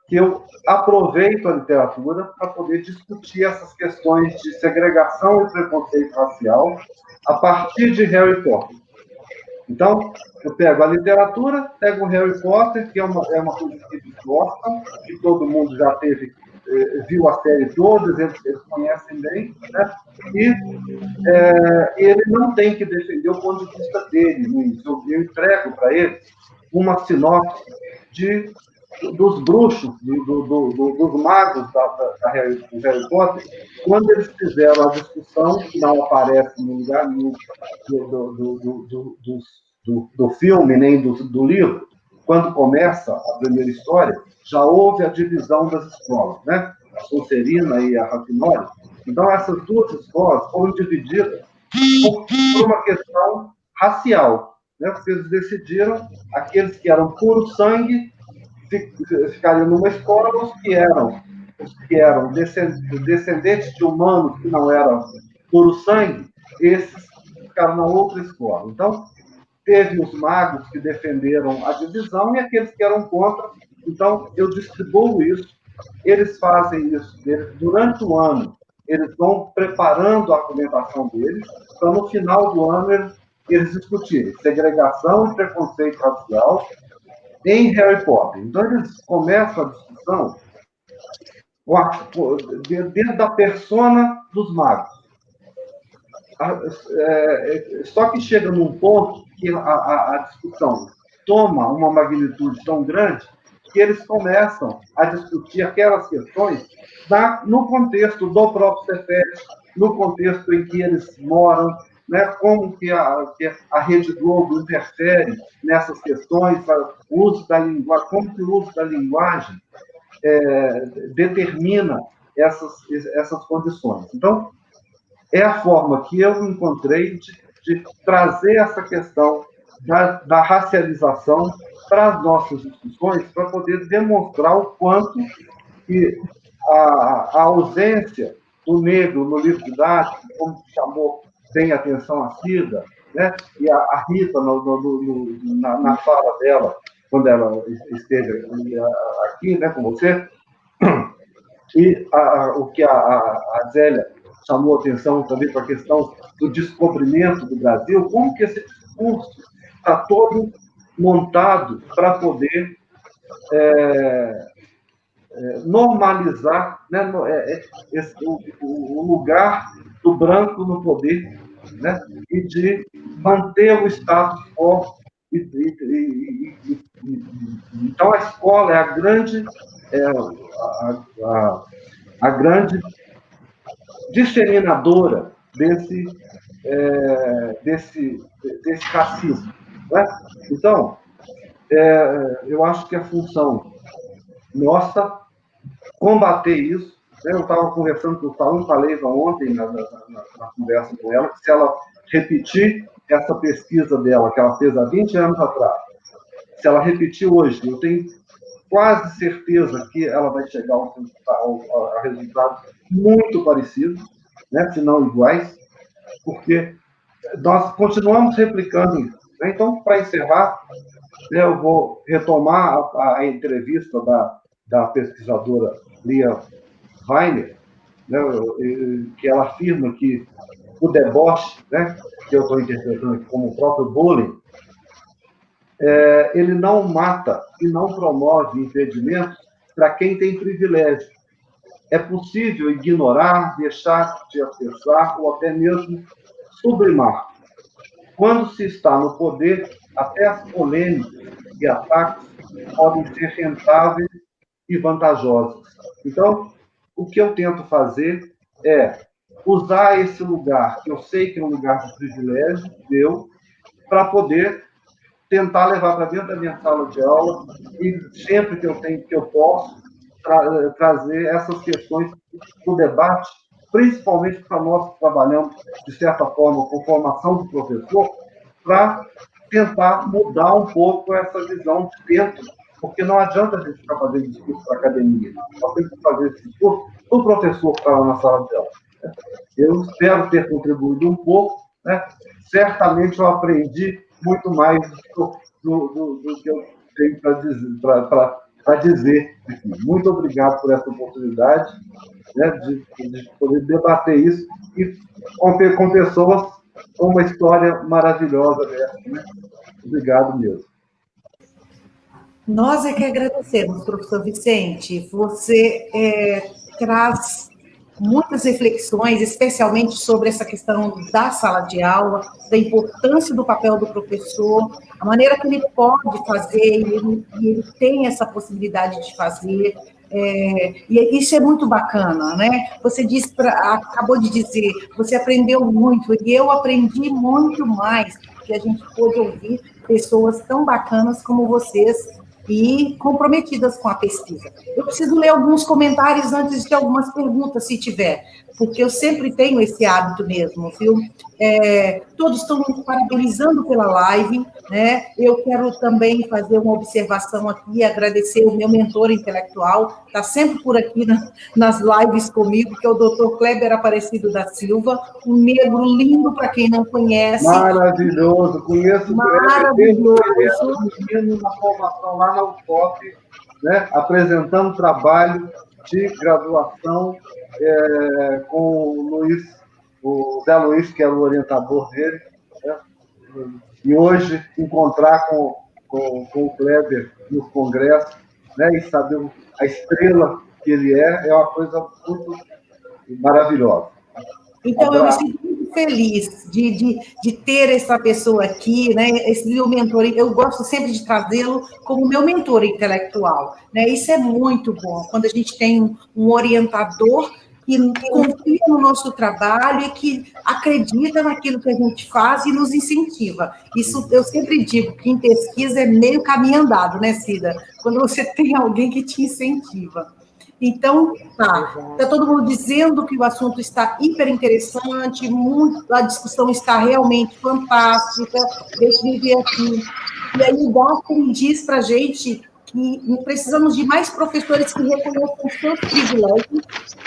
Speaker 4: que eu aproveito a literatura para poder discutir essas questões de segregação e preconceito racial a partir de Harry Potter. Então, eu pego a literatura, pego o Harry Potter, que é uma coisa que eles gostam, que todo mundo já viu a série todas, eles conhecem bem, né? E ele não tem que defender o ponto de vista dele, Luiz. Eu entrego para ele uma sinopse dos bruxos, dos magos do Harry Potter, quando eles fizeram a discussão, que não aparece no lugar nenhum do filme, nem do livro, quando começa a primeira história, já houve a divisão das escolas, né? A Sonserina e a Rafinória. Então, essas duas escolas foram divididas por uma questão racial, né? Porque eles decidiram, aqueles que eram puro sangue ficariam numa escola, os que eram descendentes de humanos que não eram puro sangue, esses ficaram na outra escola. Então, teve os magos que defenderam a divisão e aqueles que eram contra. Então, eu distribuo isso. Eles fazem isso durante o ano. Eles vão preparando a argumentação deles para, no final do ano, eles discutirem segregação e preconceito racial em Harry Potter. Então, eles começam a discussão dentro da persona dos magos. Só que chega num ponto que a discussão toma uma magnitude tão grande que eles começam a discutir aquelas questões no contexto do próprio Cefet, no contexto em que eles moram, né, como que a Rede Globo interfere nessas questões, o uso da linguagem, como que o uso da linguagem determina essas condições. Então, é a forma que eu encontrei de trazer essa questão da racialização para as nossas discussões, para poder demonstrar o quanto que a ausência do negro no livro didático, como chamou bem atenção a Cida, né? E a Rita, na fala dela, quando ela esteve aqui, né, com você, e o que a Zélia chamou atenção também para a questão do descobrimento do Brasil, como que esse discurso está todo montado para poder normalizar, né, o lugar do branco no poder, né, e de manter o status quo. Então, a escola é a grande disseminadora desse racismo. Né? Então, eu acho que a função nossa combater isso. Eu estava conversando com o Paulo, falei ontem na conversa com ela, que se ela repetir essa pesquisa dela, que ela fez há 20 anos atrás, se ela repetir hoje, eu tenho quase certeza que ela vai chegar a resultados muito parecidos, né, se não iguais, porque nós continuamos replicando isso. Né? Então, para encerrar, eu vou retomar a entrevista da pesquisadora Lia Weiner, né, que ela afirma que o deboche, né, que eu estou interpretando aqui como o próprio bullying, ele não mata e não promove impedimentos para quem tem privilégio. É possível ignorar, deixar de acessar ou até mesmo sublimar. Quando se está no poder, até as polêmicas e ataques podem ser rentáveis e vantajosos. Então, o que eu tento fazer é usar esse lugar, que eu sei que é um lugar de privilégio, para poder tentar levar para dentro da minha sala de aula e sempre que eu posso trazer essas questões para o debate, principalmente para nós que trabalhamos, de certa forma, com formação do professor, para tentar mudar um pouco essa visão de dentro, porque não adianta a gente ficar fazendo discurso para a academia, nós temos que fazer esse discurso para o professor que está lá na sala de aula. Eu espero ter contribuído um pouco, né? Certamente eu aprendi muito mais do que eu tenho para dizer aqui. Muito obrigado por essa oportunidade, né, de poder debater isso e com pessoas com uma história maravilhosa dessa. Né? Obrigado mesmo.
Speaker 1: Nós é que agradecemos, professor Vicente. Você traz muitas reflexões, especialmente sobre essa questão da sala de aula, da importância do papel do professor, a maneira que ele pode fazer, e ele tem essa possibilidade de fazer, e isso é muito bacana, né? Você acabou de dizer, você aprendeu muito, e eu aprendi muito mais, que a gente pôde ouvir pessoas tão bacanas como vocês, e comprometidas com a pesquisa. Eu preciso ler alguns comentários antes de algumas perguntas, se tiver, porque eu sempre tenho esse hábito mesmo, viu? Todos estão me parabenizando pela live, né? Eu quero também fazer uma observação aqui, agradecer o meu mentor intelectual, está sempre por aqui nas lives comigo, que é o Dr. Kleber Aparecido da Silva, um negro lindo, para quem não conhece.
Speaker 4: Maravilhoso, conheço.
Speaker 1: Maravilhoso.
Speaker 4: Menino na formação lá na UFOP, né, apresentando trabalho de graduação com o Zé Luiz, que era o orientador dele, né? E hoje encontrar com o Kleber no congresso, né, e saber a estrela que ele é uma coisa muito maravilhosa.
Speaker 1: Então, eu me sinto muito feliz de ter essa pessoa aqui, né? Esse meu mentor. Eu gosto sempre de trazê-lo como meu mentor intelectual, né? Isso é muito bom, quando a gente tem um orientador que confia no nosso trabalho e que acredita naquilo que a gente faz e nos incentiva. Isso eu sempre digo, que em pesquisa é meio caminho andado, né, Cida? Quando você tem alguém que te incentiva. Então, está todo mundo dizendo que o assunto está hiper interessante, a discussão está realmente fantástica. Deixa eu ver aqui. E aí o Daphne diz para a gente que precisamos de mais professores que reconheçam seus privilégios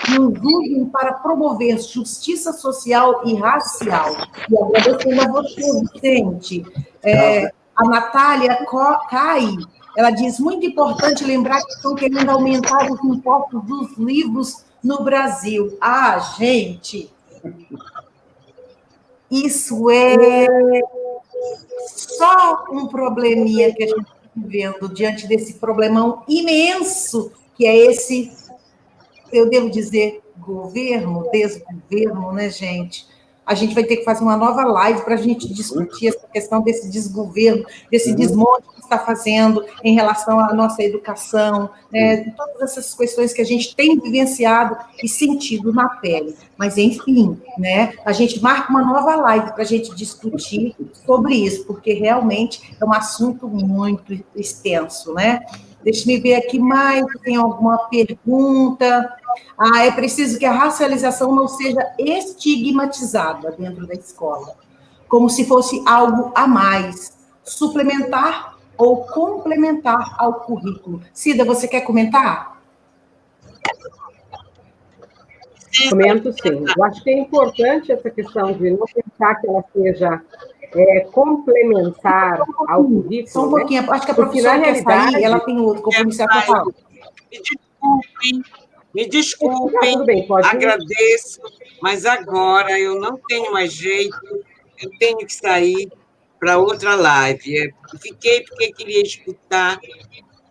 Speaker 1: e os usem para promover justiça social e racial. E agradecendo a você, Vicente. A Natália Cai Ela diz, muito importante lembrar que estão querendo aumentar os impostos dos livros no Brasil. Ah, gente, isso é só um probleminha que a gente está vivendo diante desse problemão imenso que é esse, eu devo dizer, governo, desgoverno, né, gente? A gente vai ter que fazer uma nova live para a gente discutir essa questão desse desgoverno, desse desmonte que está fazendo em relação à nossa educação, né? Todas essas questões que a gente tem vivenciado e sentido na pele. Mas, enfim, né? A gente marca uma nova live para a gente discutir sobre isso, porque realmente é um assunto muito extenso, né? Deixa eu ver aqui mais, tem alguma pergunta. É preciso que a racialização não seja estigmatizada dentro da escola, como se fosse algo a mais, suplementar ou complementar ao currículo. Cida, você quer comentar?
Speaker 3: Comento sim. Eu acho que é importante essa questão de não pensar que ela seja complementar ao currículo.
Speaker 1: Só um pouquinho, acho que a professora quer sair, ela tem outro compromisso.
Speaker 2: Me desculpem,
Speaker 3: tudo bem, pode ir.
Speaker 2: Agradeço, mas agora eu não tenho mais jeito, eu tenho que sair para outra live. Fiquei porque queria escutar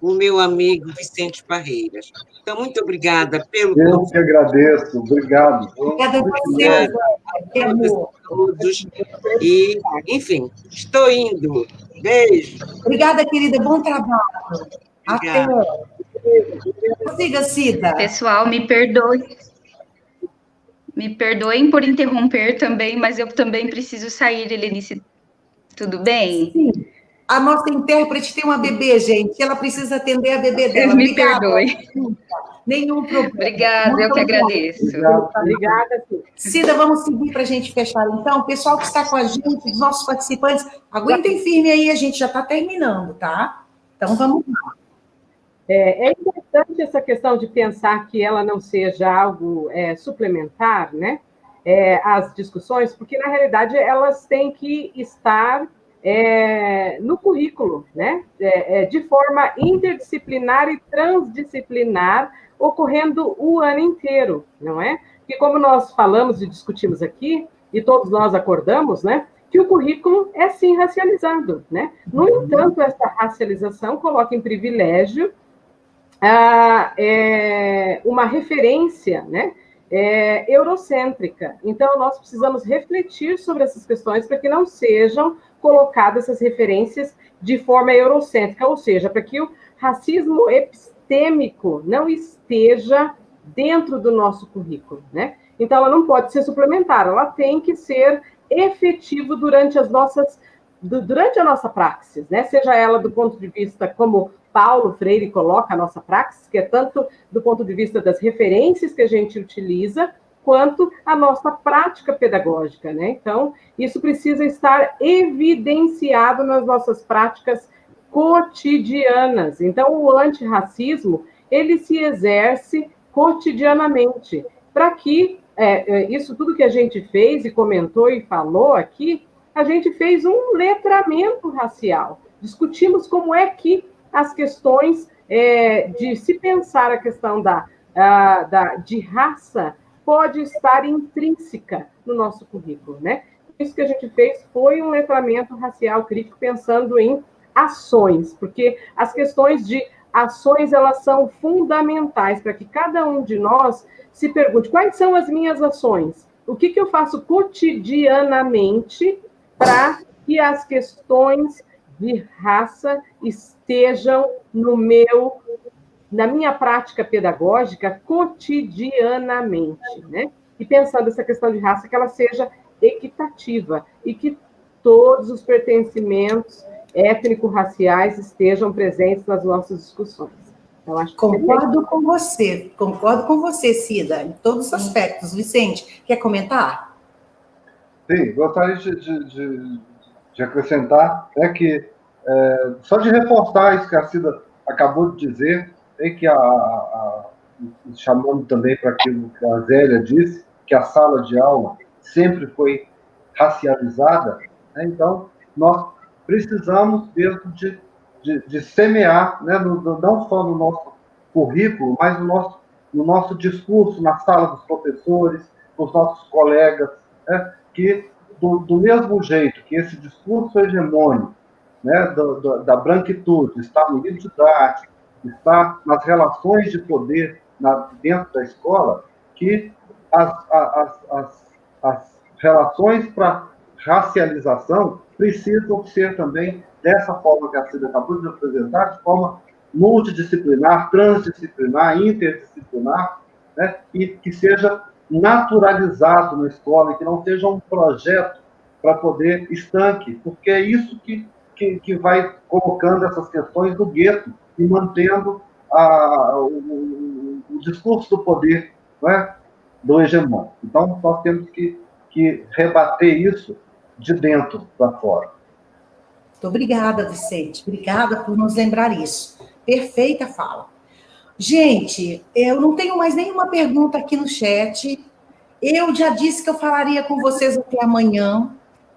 Speaker 2: o meu amigo Vicente Parreiras. Então, muito obrigada pelo
Speaker 4: Eu que agradeço, obrigado.
Speaker 1: Obrigada a você,
Speaker 2: todos. E, enfim, estou indo. Beijo.
Speaker 1: Obrigada, querida, bom trabalho. Até. Siga, Cida.
Speaker 5: Pessoal, me perdoe. Me perdoem por interromper também, mas eu também preciso sair, Helenice. Tudo bem?
Speaker 1: Sim. A nossa intérprete tem uma bebê, gente. Ela precisa atender a bebê dela.
Speaker 5: Me perdoe.
Speaker 1: Nenhum problema.
Speaker 5: Obrigada, eu que agradeço.
Speaker 3: Obrigada.
Speaker 1: Cida, vamos seguir para a gente fechar, então. O pessoal que está com a gente, os nossos participantes, aguentem firme aí, a gente já está terminando, tá? Então, vamos lá.
Speaker 3: É importante essa questão de pensar que ela não seja algo suplementar, né? As discussões, porque, na realidade, elas têm que estar no currículo, né? De forma interdisciplinar e transdisciplinar, ocorrendo o ano inteiro, não é? Porque, como nós falamos e discutimos aqui, e todos nós acordamos, né? Que o currículo é, sim, racializado, né? No entanto, essa racialização coloca em privilégio uma referência, né, eurocêntrica. Então, nós precisamos refletir sobre essas questões para que não sejam colocadas essas referências de forma eurocêntrica, ou seja, para que o racismo epistêmico não esteja dentro do nosso currículo, né? Então, ela não pode ser suplementar, ela tem que ser efetivo durante a nossa praxis, né? Seja ela do ponto de vista como Paulo Freire coloca a nossa praxis, que é tanto do ponto de vista das referências que a gente utiliza, quanto a nossa prática pedagógica, né? Então, isso precisa estar evidenciado nas nossas práticas cotidianas. Então, o antirracismo, ele se exerce cotidianamente, para que isso tudo que a gente fez e comentou e falou aqui, a gente fez um letramento racial. Discutimos como é que as questões de se pensar a questão de raça pode estar intrínseca no nosso currículo, né? Isso que a gente fez foi um letramento racial crítico pensando em ações, porque as questões de ações, elas são fundamentais para que cada um de nós se pergunte quais são as minhas ações, o que eu faço cotidianamente para que as questões de raça estejam na minha prática pedagógica cotidianamente, né? E pensando essa questão de raça, que ela seja equitativa e que todos os pertencimentos étnico-raciais estejam presentes nas nossas discussões. Então, acho que
Speaker 1: concordo com você, Cida, em todos os aspectos. Vicente, quer comentar?
Speaker 4: Sim, gostaria de acrescentar que, só de reforçar isso que a Cida acabou de dizer, que chamando também para aquilo que a Zélia disse, que a sala de aula sempre foi racializada, né? Então, nós precisamos mesmo de de semear, né, não só no nosso currículo, mas no nosso discurso, na sala dos professores, dos nossos colegas, né, que do mesmo jeito que esse discurso hegemônico, né, da branquitude está no livro didático, está nas relações de poder dentro da escola, que as relações para racialização precisam ser também dessa forma que a Cida acabou de apresentar, de forma multidisciplinar, transdisciplinar, interdisciplinar, né, e que seja naturalizado na escola, e que não seja um projeto para poder estanque, porque é isso que vai colocando essas questões do gueto e mantendo o discurso do poder, não é, do hegemônico. Então, nós temos que rebater isso de dentro para fora.
Speaker 1: Muito obrigada, Vicente. Obrigada por nos lembrar isso. Perfeita fala. Gente, eu não tenho mais nenhuma pergunta aqui no chat. Eu já disse que eu falaria com vocês até amanhã,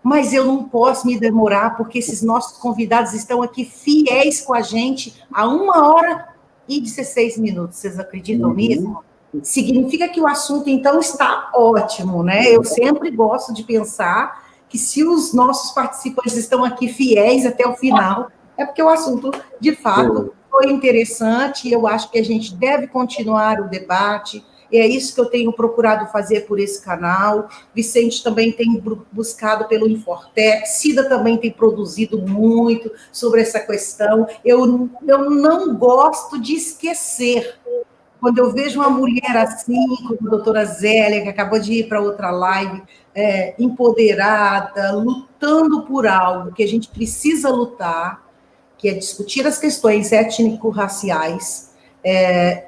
Speaker 1: mas eu não posso me demorar, porque esses nossos convidados estão aqui fiéis com a gente há 1h16. Vocês acreditam nisso? Significa que o assunto, então, está ótimo, né? Eu sempre gosto de pensar que se os nossos participantes estão aqui fiéis até o final, é porque o assunto, de fato, foi interessante, e eu acho que a gente deve continuar o debate. É isso que eu tenho procurado fazer por esse canal. Vicente também tem buscado pelo Infortec, Cida também tem produzido muito sobre essa questão. Eu não gosto de esquecer. Quando eu vejo uma mulher assim, como a doutora Zélia, que acabou de ir para outra live, empoderada, lutando por algo que a gente precisa lutar, que é discutir as questões étnico-raciais,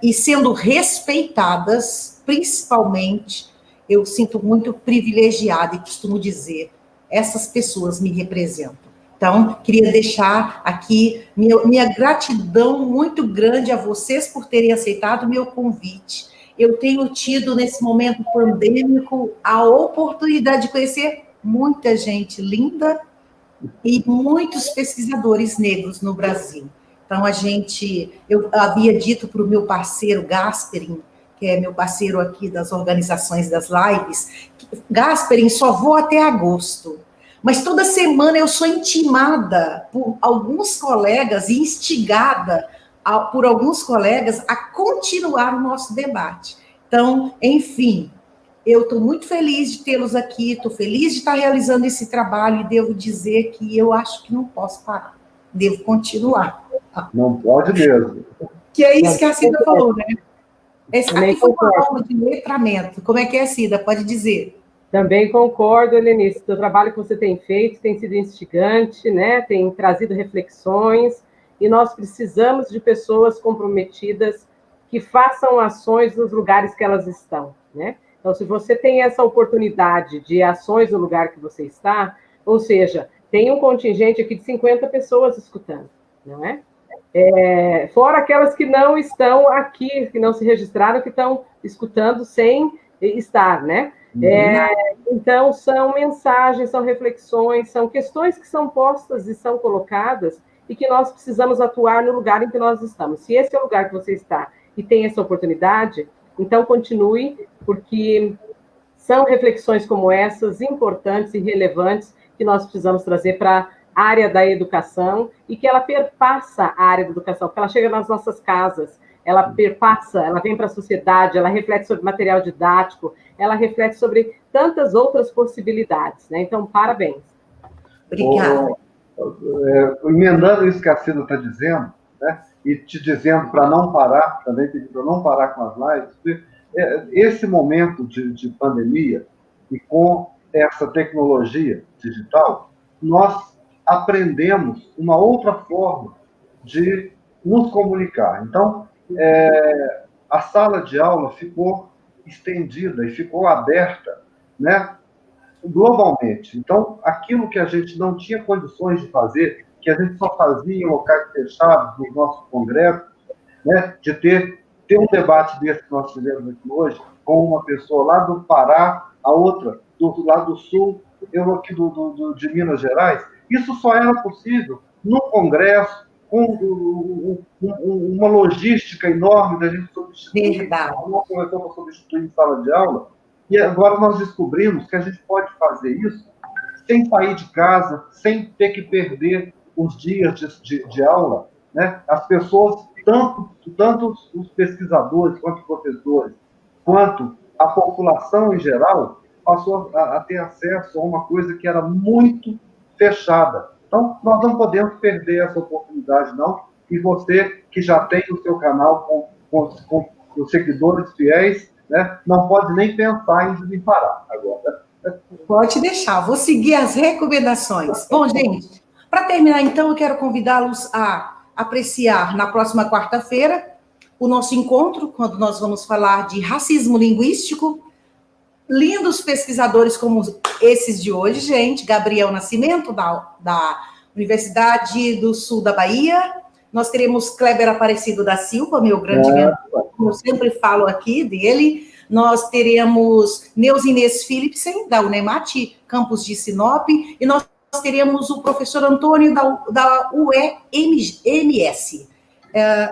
Speaker 1: e sendo respeitadas, principalmente, eu sinto muito privilegiada e costumo dizer, essas pessoas me representam. Então, queria deixar aqui minha gratidão muito grande a vocês por terem aceitado o meu convite. Eu tenho tido, nesse momento pandêmico, a oportunidade de conhecer muita gente linda e muitos pesquisadores negros no Brasil. Então, eu havia dito para o meu parceiro Gasperin, que é meu parceiro aqui das organizações das lives, Gasperin, só vou até agosto. Mas toda semana eu sou intimada por alguns colegas e instigada por alguns colegas a continuar o nosso debate. Então, enfim, eu estou muito feliz de tê-los aqui, estou feliz de estar realizando esse trabalho e devo dizer que eu acho que não posso parar, devo continuar.
Speaker 4: Não pode mesmo.
Speaker 1: Que é isso que a Cida falou, né? Aqui foi uma aula de letramento. Como é que é, Cida? Pode dizer.
Speaker 3: Também concordo, Helenice. O trabalho que você tem feito tem sido instigante, né? Tem trazido reflexões, e nós precisamos de pessoas comprometidas que façam ações nos lugares que elas estão, né? Então, se você tem essa oportunidade de ações no lugar que você está, ou seja, tem um contingente aqui de 50 pessoas escutando, não é? Fora aquelas que não estão aqui, que não se registraram, que estão escutando sem estar, né? Então, são mensagens, são reflexões, são questões que são postas e são colocadas e que nós precisamos atuar no lugar em que nós estamos. Se esse é o lugar que você está e tem essa oportunidade, então continue, porque são reflexões como essas, importantes e relevantes, que nós precisamos trazer para a área da educação e que ela perpassa a área da educação, porque ela chega nas nossas casas, ela perpassa, ela vem para a sociedade, ela reflete sobre material didático, ela reflete sobre tantas outras possibilidades, né? Então, parabéns.
Speaker 1: Obrigada.
Speaker 4: Emendando isso que a Cida está dizendo, né? E te dizendo para não parar, também pedi para não parar com as lives, esse momento de pandemia e com essa tecnologia digital, nós aprendemos uma outra forma de nos comunicar. Então, a sala de aula ficou estendida e ficou aberta, né, globalmente. Então, aquilo que a gente não tinha condições de fazer, que a gente só fazia em locais fechados, nos nossos congressos, né, de ter um debate desse que nós fizemos aqui hoje, com uma pessoa lá do Pará, a outra lá do Sul, eu aqui de Minas Gerais, isso só era possível no Congresso, uma logística enorme da gente substituir.
Speaker 1: Verdade.
Speaker 4: Uma conversão para substituir em sala de aula. E agora nós descobrimos que a gente pode fazer isso sem sair de casa, sem ter que perder os dias de aula, né? As pessoas, tanto os pesquisadores, quanto os professores, quanto a população em geral, passou a ter acesso a uma coisa que era muito fechada. Então, nós não podemos perder essa oportunidade, não. E você, que já tem o seu canal com os seguidores fiéis, né, não pode nem pensar em desemparar agora.
Speaker 1: Pode deixar, vou seguir as recomendações. Bom, gente, para terminar, então, eu quero convidá-los a apreciar na próxima quarta-feira o nosso encontro, quando nós vamos falar de racismo linguístico. Lindos pesquisadores como esses de hoje, gente. Gabriel Nascimento, da Universidade do Sul da Bahia. Nós teremos Kleber Aparecido da Silva, meu grande mentor, como eu sempre falo aqui dele. Nós teremos Neuzinês Philipsen, da Unemate, campus de Sinop. E nós teremos o professor Antônio, da UEMS.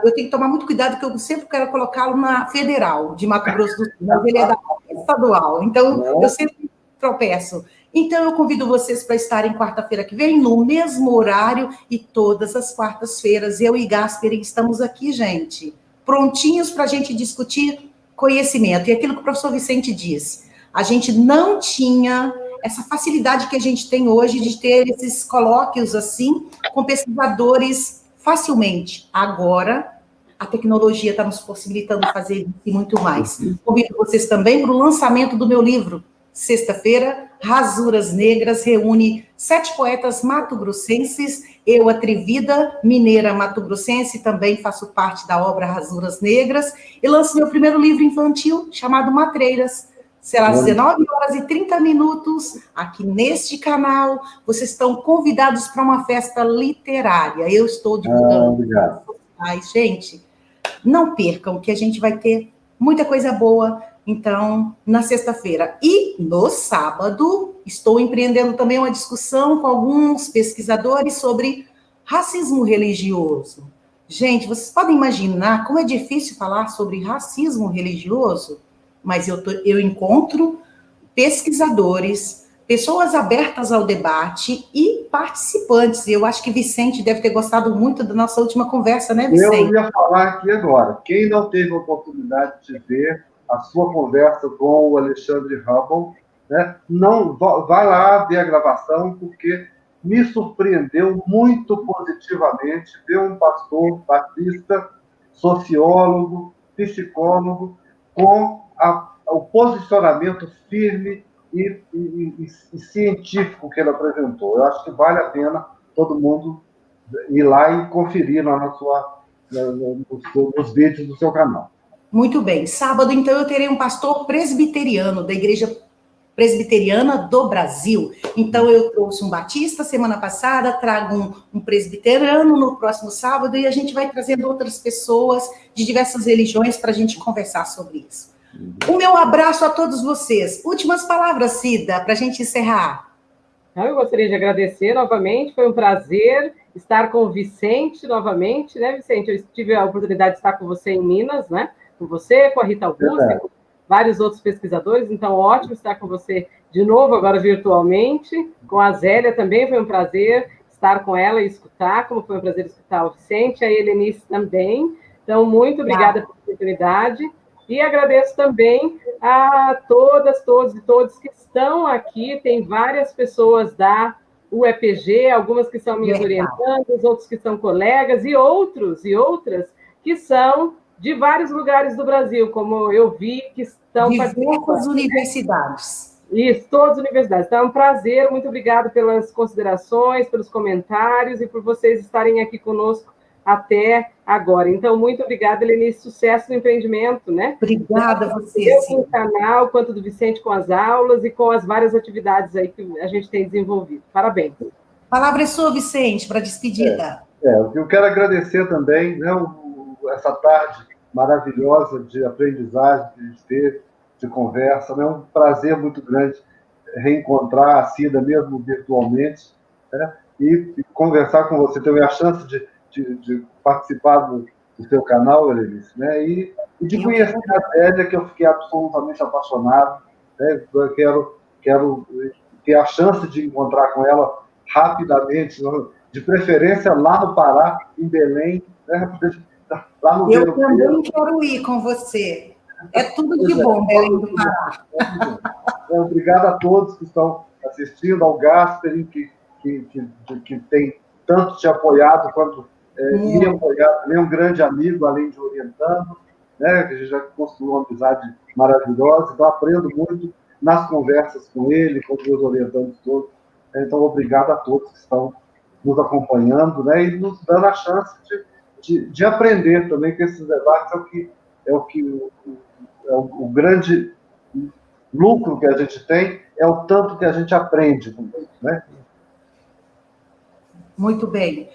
Speaker 1: Eu tenho que tomar muito cuidado, porque eu sempre quero colocá-lo na Federal de Mato Grosso do Sul, mas ele é da estadual, então eu sempre tropeço. Então, eu convido vocês para estarem quarta-feira que vem, no mesmo horário, e todas as quartas-feiras, eu e Gasper estamos aqui, gente, prontinhos para a gente discutir conhecimento. E aquilo que o professor Vicente disse, a gente não tinha essa facilidade que a gente tem hoje de ter esses colóquios assim, com pesquisadores facilmente. Agora, a tecnologia está nos possibilitando fazer isso e muito mais. Convido vocês também para o lançamento do meu livro, sexta-feira, Rasuras Negras, reúne 7 poetas mato-grossenses, eu, atrevida, mineira mato-grossense, também faço parte da obra Rasuras Negras, e lanço meu primeiro livro infantil, chamado Matreiras. Será às 19h30, aqui neste canal. Vocês estão convidados para uma festa literária. Eu estou divulgando nas redes sociais. Gente, não percam, que a gente vai ter muita coisa boa, então, na sexta-feira. E no sábado, estou empreendendo também uma discussão com alguns pesquisadores sobre racismo religioso. Gente, vocês podem imaginar como é difícil falar sobre racismo religioso? Mas eu encontro pesquisadores, pessoas abertas ao debate e participantes. Eu acho que Vicente deve ter gostado muito da nossa última conversa, né, Vicente?
Speaker 4: Eu ia falar aqui agora. Quem não teve a oportunidade de ver a sua conversa com o Alexandre Hubble, né, não, vai lá ver a gravação, porque me surpreendeu muito positivamente ver um pastor batista, sociólogo, psicólogo, com o posicionamento firme e científico que ele apresentou. Eu acho que vale a pena todo mundo ir lá e conferir nos vídeos do seu canal.
Speaker 1: Muito bem. Sábado, então, eu terei um pastor presbiteriano da Igreja Presbiteriana do Brasil. Então, eu trouxe um batista semana passada, trago um presbiteriano no próximo sábado, e a gente vai trazendo outras pessoas de diversas religiões para a gente conversar sobre isso. O meu abraço a todos vocês. Últimas palavras, Cida, para a gente encerrar.
Speaker 3: Eu gostaria de agradecer novamente, foi um prazer estar com o Vicente novamente, né, Vicente? Eu tive a oportunidade de estar com você em Minas, né? Com você, com a Rita Augusta, com vários outros pesquisadores, então ótimo estar com você de novo, agora virtualmente. Com a Zélia também foi um prazer estar com ela e escutar, como foi um prazer escutar o Vicente, a Helenice também. Então, muito obrigada pela oportunidade. E agradeço também a todas, todos e todos que estão aqui. Tem várias pessoas da UEPG, algumas que são minhas orientandas, outros que são colegas, e outros e outras que são de vários lugares do Brasil, como eu vi que estão
Speaker 1: diversas universidades.
Speaker 3: Isso, todas as universidades. Então, é um prazer, muito obrigada pelas considerações, pelos comentários e por vocês estarem aqui conosco até agora. Então, muito obrigada, Helenice, sucesso no empreendimento, né?
Speaker 1: Obrigada a você.
Speaker 3: Eu com o canal, quanto do Vicente com as aulas e com as várias atividades aí que a gente tem desenvolvido. Parabéns.
Speaker 1: A palavra é sua, Vicente, para a despedida.
Speaker 4: Eu quero agradecer também, né, essa tarde maravilhosa de aprendizagem que a gente teve, de conversa. É um prazer muito grande reencontrar a Cida, mesmo virtualmente, né, e conversar com você. Ter a chance de de participar do seu canal, Helenice, né? E de conhecer a Adélia, que eu fiquei absolutamente apaixonado, né? Eu quero ter a chance de encontrar com ela rapidamente, de preferência lá no Pará, em Belém, né? Lá no
Speaker 1: Eu também quero ir com você. É tudo de bom, Belém do Pará.
Speaker 4: Obrigado a todos que estão assistindo, ao Gasperin, que tem tanto te apoiado quanto me apoiado, também um grande amigo, além de orientando, né, que a gente já construiu uma amizade maravilhosa, então aprendo muito nas conversas com ele, com os meus orientandos todos. Então, obrigado a todos que estão nos acompanhando, né, e nos dando a chance de aprender também, que esses debates é o grande lucro que a gente tem, é o tanto que a gente aprende com isso, né?
Speaker 1: Muito bem.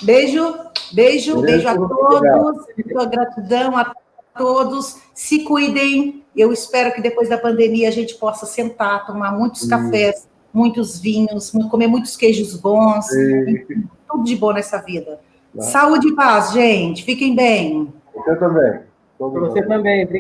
Speaker 1: Beijo a todos. Muita gratidão a todos. Se cuidem. Eu espero que depois da pandemia a gente possa sentar, tomar muitos cafés, muitos vinhos, comer muitos queijos bons. Tudo de bom nessa vida. Saúde e paz, gente. Fiquem bem.
Speaker 4: Você também.
Speaker 3: Você também.